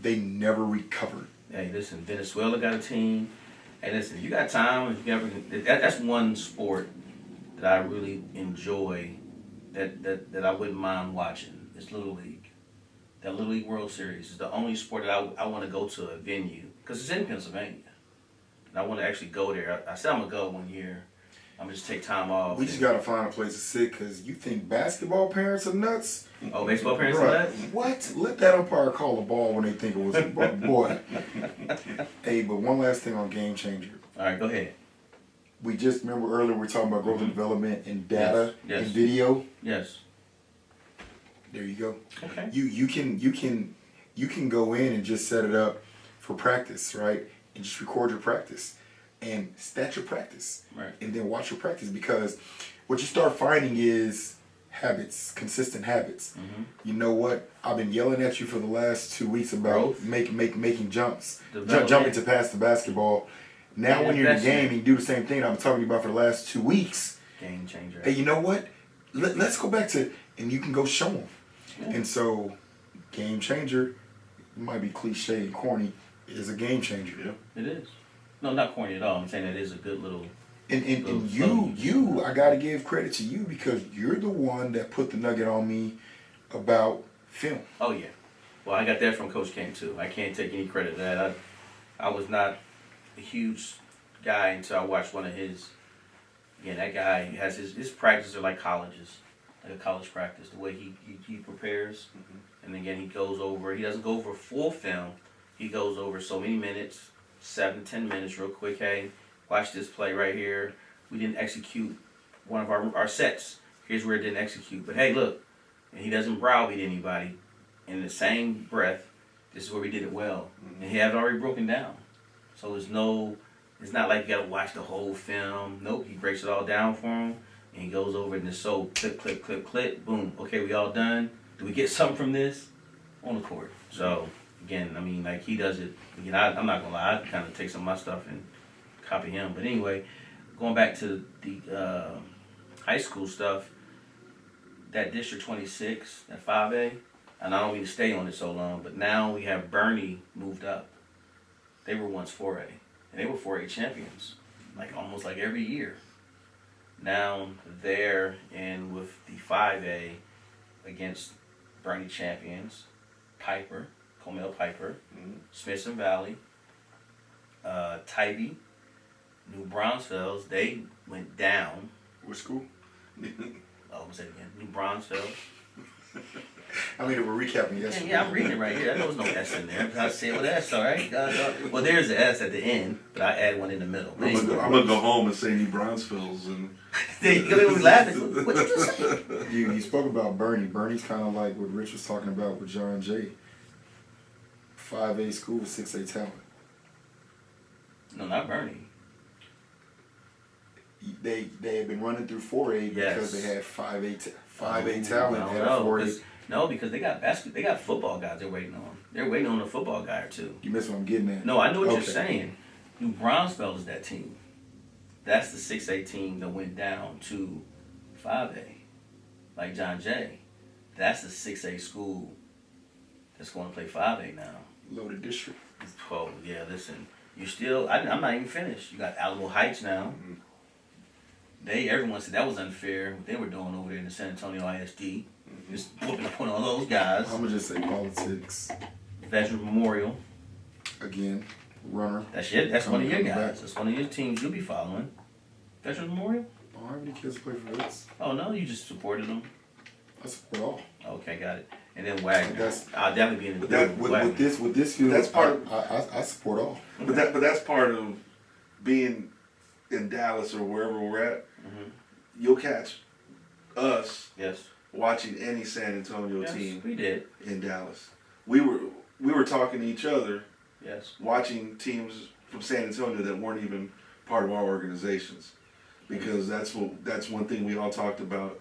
recovered. Hey, listen, Venezuela got a team. Hey, listen, if you got time, if you ever, that's one sport that I really enjoy. That I wouldn't mind watching. It's Little League. That Little League World Series is the only sport that I want to go to a venue because it's in Pennsylvania, and I want to actually go there. I said I'm gonna go one year. I'm gonna just take time off. We just gotta find a place to sit because you think basketball parents are nuts? Oh, baseball parents are Bruh, nuts? what? Let that umpire call the ball when they think it was a boy. Hey, but one last thing on Game Changer. All right, go ahead. We just remember earlier we were talking about growth and development and data Yes. and video. Yes. There you go. Okay. You can go in and just set it up for practice, right? And just record your practice and stat your practice. Right. And then watch your practice because what you start finding is habits, consistent habits. Mm-hmm. You know what? I've been yelling at you for the last 2 weeks about Growth. making jumps, Development. jumping to pass the basketball. Now Yeah, when you're in the investment. game and you do the same thing I've been talking about for the last 2 weeks. Game changer. Hey, you know what? Let's go back to, and you can go show them. Yeah. And so, Game Changer, it might be cliche and corny, is a game changer. Yeah. It is. No, not corny at all. I'm saying that is a good little. And So- you, I gotta give credit to you because you're the one that put the nugget on me about film. Oh yeah. Well, I got that from Coach King too. I can't take any credit for that. I was not a huge guy until I watched one of his. Again, that guy has his practices are like colleges, like a college practice. The way he prepares, and again he goes over. He doesn't go over full film. He goes over so many minutes, 7-10 minutes, real quick. Hey, watch this play right here. We didn't execute one of our sets. Here's where it didn't execute. But hey, look, and he doesn't browbeat anybody. In the same breath, this is where we did it well, and he had it already broken down. So it's not like you gotta watch the whole film. Nope, he breaks it all down for him, and he goes over it and it's so clip, boom. Okay, we all done. Do we get something from this? On the court. So again, I mean, like he does it. Again, I'm not gonna lie. I kind of take some of my stuff and copy him. But anyway, going back to the high school stuff, that District 26, that 5A, and I don't mean to stay on it so long, but now we have Bernie moved up. They were once 4A, and they were 4A champions, like almost like every year. Now they're in with the 5A against Bernie champions, Piper, Comel Piper, Smithson Valley, Tybee, New Braunfels. They went down. What school? Oh, what's that again? New Braunfels. I mean, we're recapping yesterday. Yeah, I'm reading it right here. There was no S in there. I say with S, all right? Well, there's the S at the end, but I add one in the middle. But I'm gonna go home and say New Brownsvilles and. They was laughing. What you just say? You spoke about Bernie. Bernie's kind of like what Rich was talking about with John Jay. 5A school with 6A talent. No, not Bernie. They had been running through 4A because Yes. they had 5A talent No, and a no, 4A. because they got they got football guys they're waiting on. They're waiting on a football guy or two. You missed what I'm getting at. No, I know what you're Okay. saying. New Braunfels is that team. That's the 6A team that went down to 5A. Like John Jay. That's the 6A school that's going to play 5A now. Loaded district. Oh, yeah, listen. You still, I'm not even finished. You got Alamo Heights now. Everyone said that was unfair. What they were doing over there in the San Antonio ISD. Just whooping up on all those guys. I'm going to just say politics. Veteran Memorial. Again, runner. That's it. That's one of your Coming guys. back. That's one of your teams you'll be following. Veteran Memorial? I don't have any kids play for Vets. Oh, no, you just supported them. I support all. Okay, got it. And then Wagner. That's- I'll definitely be in the But that- group With, Wagner. with this field, That's part I support all. But that's part of being in Dallas or wherever we're at. Mhm. You'll catch us Yes. watching any San Antonio Yes, team we did. in Dallas. We were talking to each other, Yes. watching teams from San Antonio that weren't even part of our organizations, because that's one thing we all talked about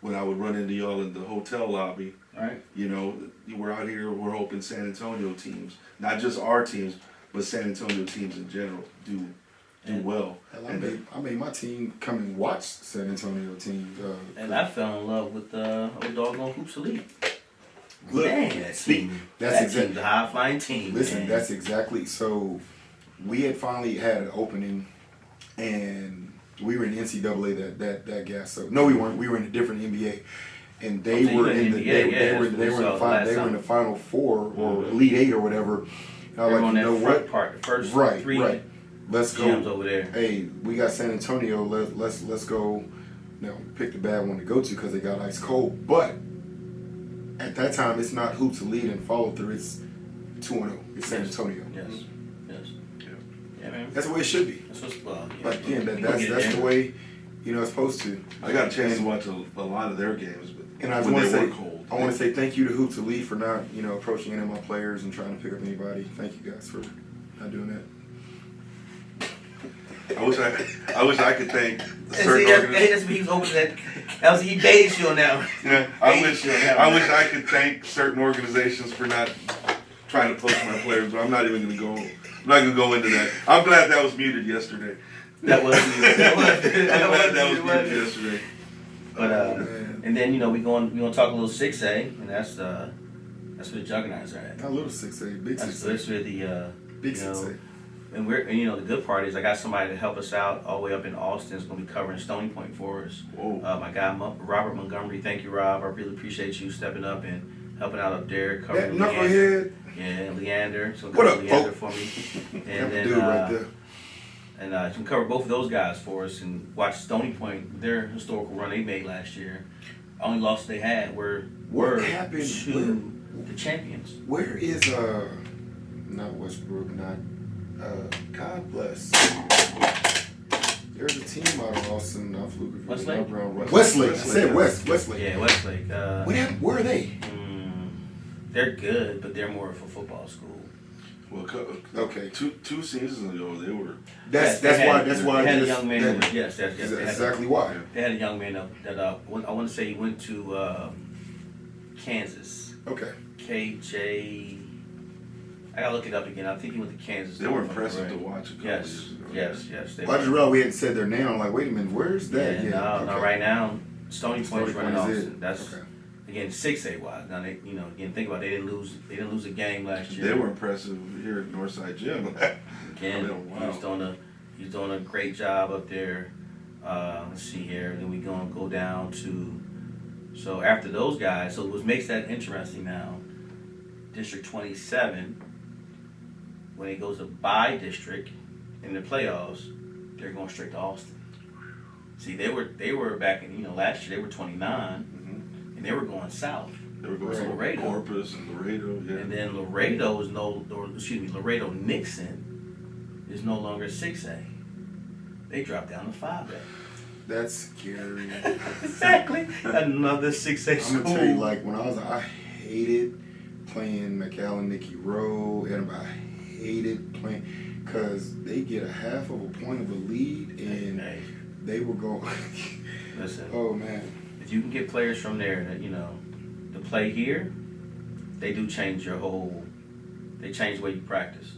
when I would run into y'all in the hotel lobby. All right. You know, we're out here, we're hoping San Antonio teams, not just our teams, but San Antonio teams in general do well. Hell, And I made my team come and watch San Antonio teams. And I fell in love with old doggone Hoops Elite. Look, Man, that team. that's that exact- team's a high flying team. Listen, man. that's exactly so. We had finally had an opening, and we were in NCAA that gas. So no, we weren't. We were in a different NBA, and they so you were were in in the NBA, they were in the Final Four or Elite Eight or whatever. And I They're was on like, you that know front what? part, the first Right, three right. Let's gyms go. over there. Hey, we got San Antonio. Let's go. Now pick the bad one to go to because they got ice cold. But at that time, it's not hoops to lead and follow through. It's 2-0. It's San Antonio. Yes. Yes. Yeah, man. That's the way it should be. That's what's well. Yeah. But again, You gonna get that's there. the way it's supposed to. I got a chance to watch a lot of their games, but And I when want to they say, were cold. I want to say thank you to Hoops Elite for not approaching any of my players and trying to pick up anybody. Thank you guys for not doing that. I wish I could thank And certain see, organizations. that's what he was open that. He baited you on that one. Yeah, I wish I could thank certain organizations for not trying to poach my players, but I'm not even gonna go. I'm not gonna go into that. I'm glad that was muted yesterday. That was that was I'm glad that was that muted yesterday. But Man. and then we gonna talk a little 6A, and that's where the Juggernauts are at. Not a little 6A, big That's 6A, where the big you know, 6A. and the good part is I got somebody to help us out all the way up in Austin. Is gonna be covering Stony Point for us. Whoa. My guy Robert Montgomery. Thank you, Rob. I really appreciate you stepping up and helping out up there That covering Leander. knucklehead. Yeah, Leander. So What cover up, Leander Pope? for me. That And then dude right there. and you can cover both of those guys for us and watch Stony Point, their historical run they made last year. Only loss they had were What happened? to the champions. Where is not Westbrook, not God bless. There's a team out of Austin, not Pflugerville. Westlake? not Brown. Westlake. I said Westlake. Yeah, Westlake. Where are they? They're good, but they're more of a football school. Well, Okay. two seasons ago they were. That's Yes, why they had a just- young man. that- Yes, That's they had exactly why. They had a young man that I want to say he went to Kansas. Okay. KJ. I gotta look it up again. I think he went to Kansas. They were If I'm impressive to correct. watch a couple Yes, years ago. yes. They Well, I just were. realized we hadn't said their name. I'm like, wait a minute, where's that? Yeah, no, okay. right now Stony Point's running Point is Austin. it. That's Okay. again 6A wise. Now they, again think about it, they didn't lose a game last year. They were impressive here at Northside Gym. Again, Wow. he's doing a great job up there. Let's see here. Then we gonna go down to so after those guys. So what makes that interesting now? District 27, when it goes to by district in the playoffs, they're going straight to Austin. See, they were back in last year they were 29, and they were going south. They were going So to Laredo. Corpus and Laredo, yeah. And then Laredo Nixon is no longer 6A. They dropped down to 5A. That's scary. Exactly. Another 6A I'm school. gonna tell you, like when I hated playing McAllen, Nicky Rowe, and I hated playing because they get a half of a point of a lead, and Hey, they were going. listen, Oh man. if you can get players from there that to play here, they do change they change the way you practice.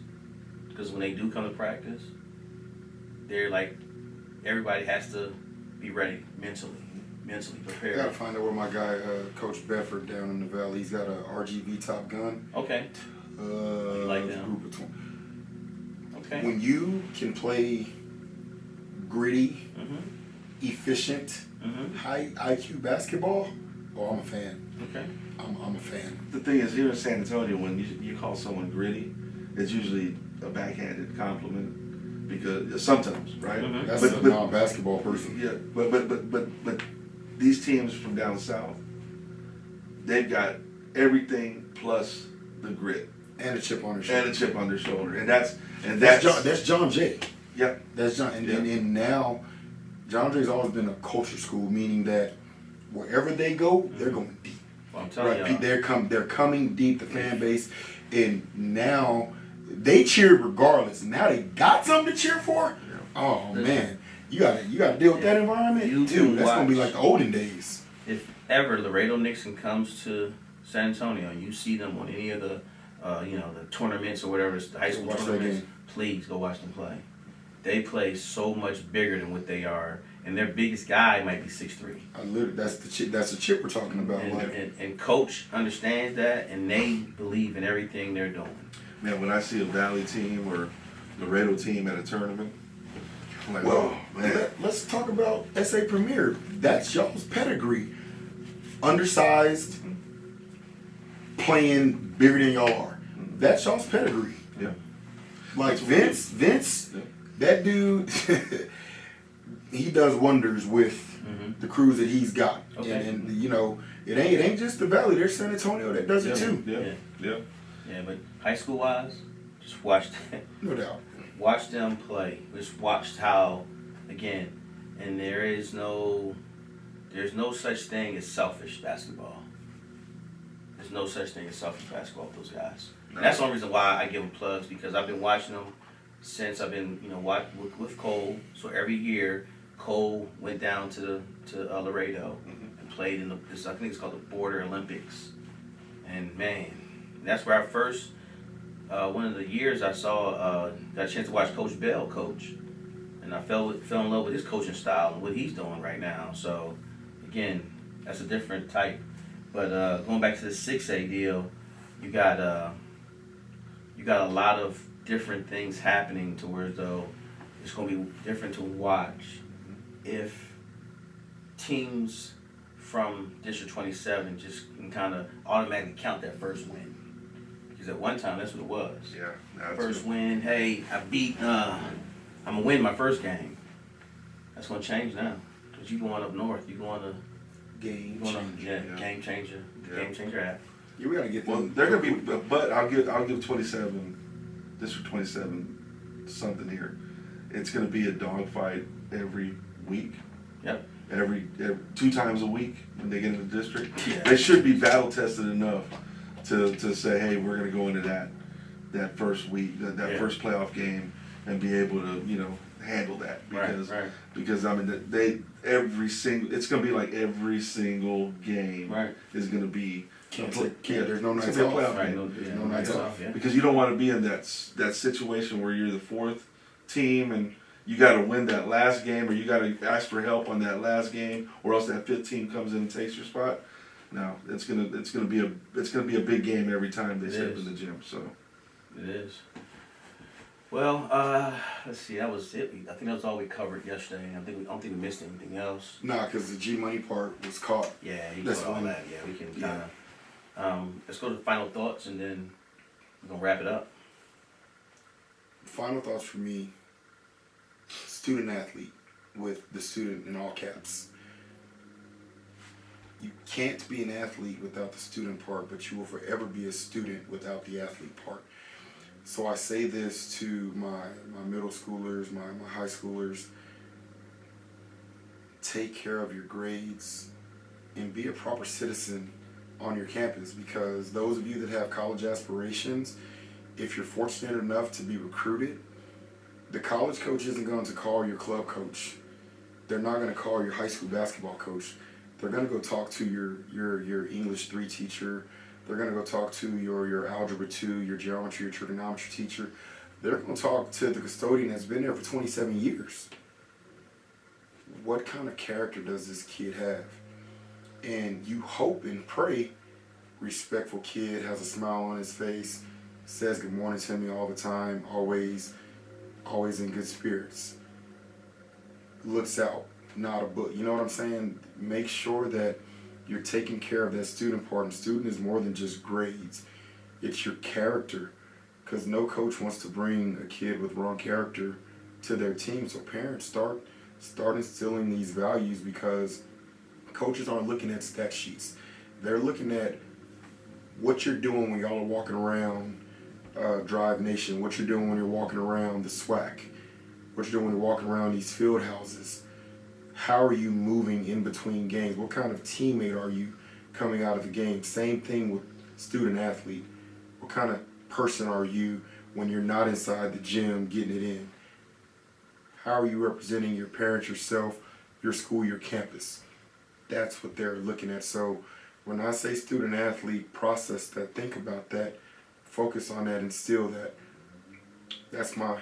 Because when they do come to practice, they're like, everybody has to be ready mentally I gotta prepared. find out where my guy, Coach Bedford down in the valley. He's got a RGV Top Gun. Okay, like it's a them? group of 20. okay. When you can play gritty, Mm-hmm. efficient, Mm-hmm. high IQ basketball, I'm a fan. Okay. I'm a fan. The thing is, here in San Antonio, when you call someone gritty, it's usually a backhanded compliment because sometimes, right? Mhm. That's But- a but- non-basketball person. Yeah, but these teams from down south, they've got everything plus the grit And a chip on their and shoulder. a chip on their shoulder, and that's That's John Jay. yeah. That's John. And now, John Jay's always been a culture school, meaning that wherever they go, they're going deep. Well, I'm telling Right? you. They're coming deep. The fan base, and now they cheered regardless. Now they got something to cheer for. Oh Listen. man, you gotta deal with that environment, You dude. can That's gonna be watch- like the olden days. If ever Laredo Nixon comes to San Antonio, and you see them on any of the, the tournaments or whatever, the high school watch that tournaments, game. please go watch them play. They play so much bigger than what they are, and their biggest guy might be 6'3". That's the chip. That's the chip we're talking about. And coach understands that, and they believe in everything they're doing. Man, when I see a Valley team or Laredo team at a tournament, I'm like, Well, oh man. let's talk about SA Premier. That's y'all's pedigree. Undersized, playing bigger than y'all are. That's y'all's pedigree. Yeah. Like That's Vince, Yeah. that dude, he does wonders with the crews that he's got. Okay. And it ain't just the Valley. There's San Antonio that does it too. Yeah, but high school wise, just watch No doubt. watch them play. Just watch how, again, and there's no such thing as selfish basketball. There's no such thing as selfish basketball with those guys. No. And that's the only reason why I give them plugs, because I've been watching them since I've been with Cole. So every year, Cole went down to Laredo and played in I think it's called the Border Olympics. And man, that's where I first one of the years I saw got a chance to watch Coach Bell coach, and I fell in love with his coaching style and what he's doing right now. So again, that's a different type. But going back to the 6A deal, you got a lot of different things happening to where though it's going to be different to watch if teams from District 27 just can kind of automatically count that first win. Because at one time, that's what it was. Yeah. That's First win, hey, I beat, I'm going to win my first game. That's going to change now. Because you're going up north, you're going to, Game game changer. Yeah. Game changer app. Yeah, we gotta get Well, them. they're gonna be, but I'll give 27, District 27, something here. It's gonna be a dogfight every week. Yep. Every 2 times a week when they get in the district. Yeah. They should be battle tested enough to say, hey, we're gonna go into that first week, that first playoff game, and be able to handle that because I mean it's gonna be like every single game is gonna be There's no nights it's gonna off. be a playoff Right, game. There's no nights off. Yeah. Because you don't want to be in that situation where you're the 4th team and you got to win that last game, or you got to ask for help on that last game, or else that 5th team comes in and takes your spot. No, it's gonna be a big game every time they step in the gym. So it is. Well, let's see. That was it. I think that was all we covered yesterday. I don't think we missed anything else. Nah, because the G Money part was caught. Yeah, you That's got all fine. that. Yeah, we can kind of. Let's go to final thoughts, and then we're gonna wrap it up. Final thoughts for me. Student athlete, with the student in all caps. You can't be an athlete without the student part, but you will forever be a student without the athlete part. So I say this to my middle schoolers, my high schoolers. Take care of your grades and be a proper citizen on your campus, because those of you that have college aspirations, if you're fortunate enough to be recruited, the college coach isn't going to call your club coach. They're not going to call your high school basketball coach. They're going to go talk to your English 3 teacher. They're going to go talk to your Algebra 2, your Geometry, your Trigonometry teacher. They're going to talk to the custodian that's been there for 27 years. What kind of character does this kid have? And you hope and pray, respectful kid, has a smile on his face, says good morning to me all the time, always in good spirits. Looks out, not a book. You know what I'm saying? Make sure that you're taking care of that student part. And student is more than just grades. It's your character. Because no coach wants to bring a kid with wrong character to their team. So parents start instilling these values, because coaches aren't looking at stat sheets. They're looking at what you're doing when y'all are walking around Drive Nation, what you're doing when you're walking around the SWAC, what you're doing when you're walking around these field houses. How are you moving in between games? What kind of teammate are you coming out of the game? Same thing with student athlete. What kind of person are you when you're not inside the gym getting it in? How are you representing your parents, yourself, your school, your campus? that's what they're looking at. So when I say student athlete, process that, think about that, focus on that, instill that. That's my.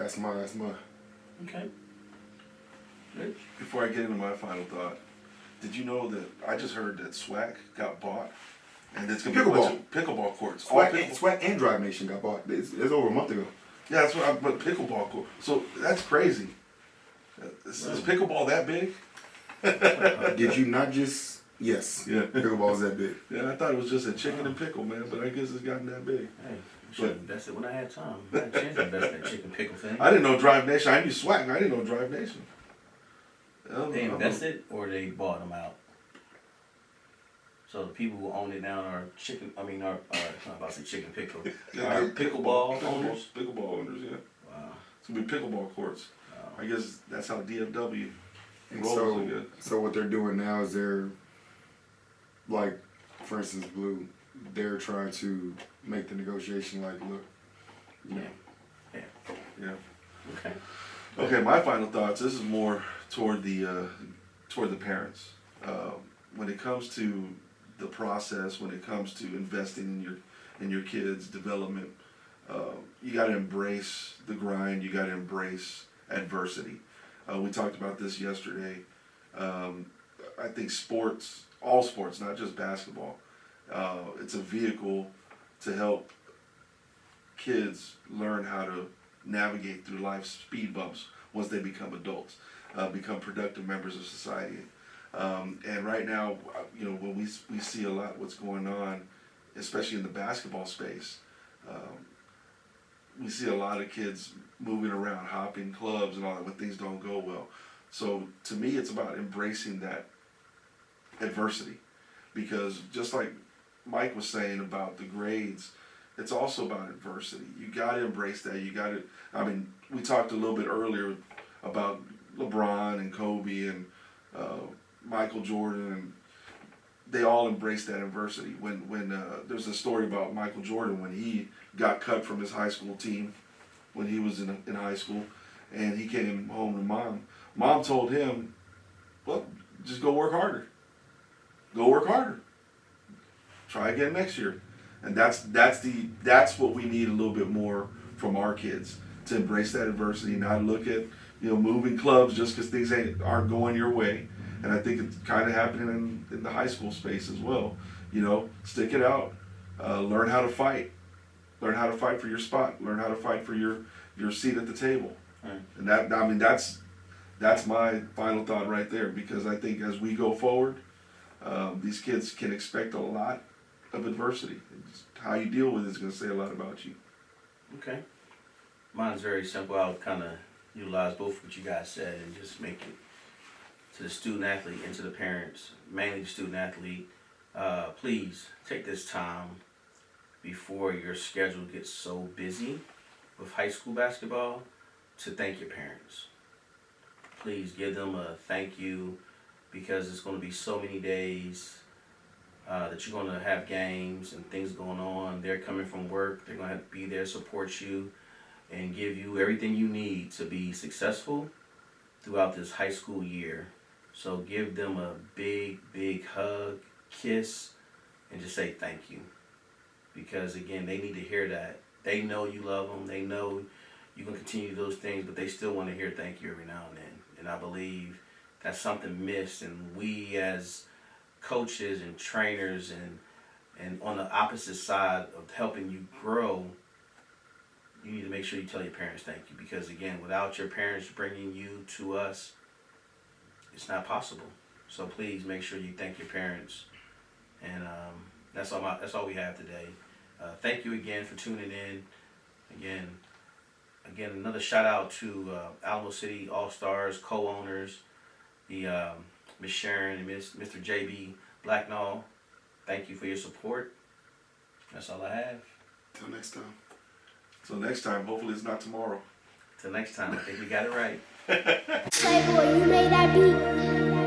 Okay. Good. Before I get into my final thought, did you know that I just heard that SWAC got bought, and it's gonna be a bunch of pickleball courts. SWAC and Drive Nation got bought. It's over a month ago. Yeah, that's what. But pickleball court. So that's crazy. Is pickleball that big? Did you not just? Yes. Yeah. Pickleball's that big. Yeah, I thought it was just a chicken and pickle, man. But I guess it's gotten that big. Hey, I should have invested when I had time. I had a chance to invest in that chicken pickle thing. I didn't know Drive Nation. I knew SWAC. I didn't know Drive Nation. They invested or they bought them out. So the people who own it now are chicken. I mean, are I'm about to say chicken pickle. Are pickleball owners? Pickleball owners, yeah. Wow. It's gonna be pickleball courts. Wow. I guess that's how DFW And rolls. I guess. so what they're doing now is they're, like, for instance, Blue, they're trying to make the negotiation like, look, you know, Yeah. Okay. Okay, my final thoughts. This is more toward the parents. When it comes to the process, when it comes to investing in your kids' development, you got to embrace the grind. You got to embrace adversity. We talked about this yesterday. I think sports, all sports, not just basketball, it's a vehicle to help kids learn how to navigate through life's speed bumps once they become adults, become productive members of society. And right now, when we see a lot what's going on, especially in the basketball space, we see a lot of kids moving around, hopping clubs and all that when things don't go well. So to me, it's about embracing that adversity, because just like Mike was saying about the grades, it's also about adversity. You got to embrace that. You got to. I mean, we talked a little bit earlier about LeBron and Kobe and Michael Jordan, and they all embraced that adversity. When there's a story about Michael Jordan when he got cut from his high school team when he was in high school, and he came home to mom. Mom told him, "Well, just go work harder. Go work harder. Try again next year." And that's what we need a little bit more from our kids, to embrace that adversity, not look at moving clubs just because things aren't going your way. And I think it's kind of happening in the high school space as well. Stick it out, learn how to fight for your spot, learn how to fight for your seat at the table. Right. And that's my final thought right there, because I think as we go forward, these kids can expect a lot of adversity. Just how you deal with it is going to say a lot about you. Okay. Mine's very simple. I'll kind of utilize both what you guys said and just make it to the student athlete and to the parents, mainly the student athlete. Please take this time before your schedule gets so busy with high school basketball to thank your parents. Please give them a thank you, because it's going to be so many days that you're going to have games and things going on. They're coming from work. They're going to have to be there, support you, and give you everything you need to be successful throughout this high school year. So give them a big, big hug, kiss, and just say thank you. Because again, they need to hear that. They know you love them. They know you can continue those things, but they still want to hear thank you every now and then. And I believe that's something missed, and we as coaches and trainers and on the opposite side of helping you grow, you need to make sure you tell your parents thank you, because again, without your parents bringing you to us, it's not possible. So please make sure you thank your parents, and that's all we have today. Thank you again for tuning in. Again, another shout out to Alamo City All Stars co-owners, the Miss Sharon and Mr. JB Blacknall. Thank you for your support. That's all I have. Till next time. So next time, hopefully it's not tomorrow. Till next time, I think we got it right. Playboy, you made that beat.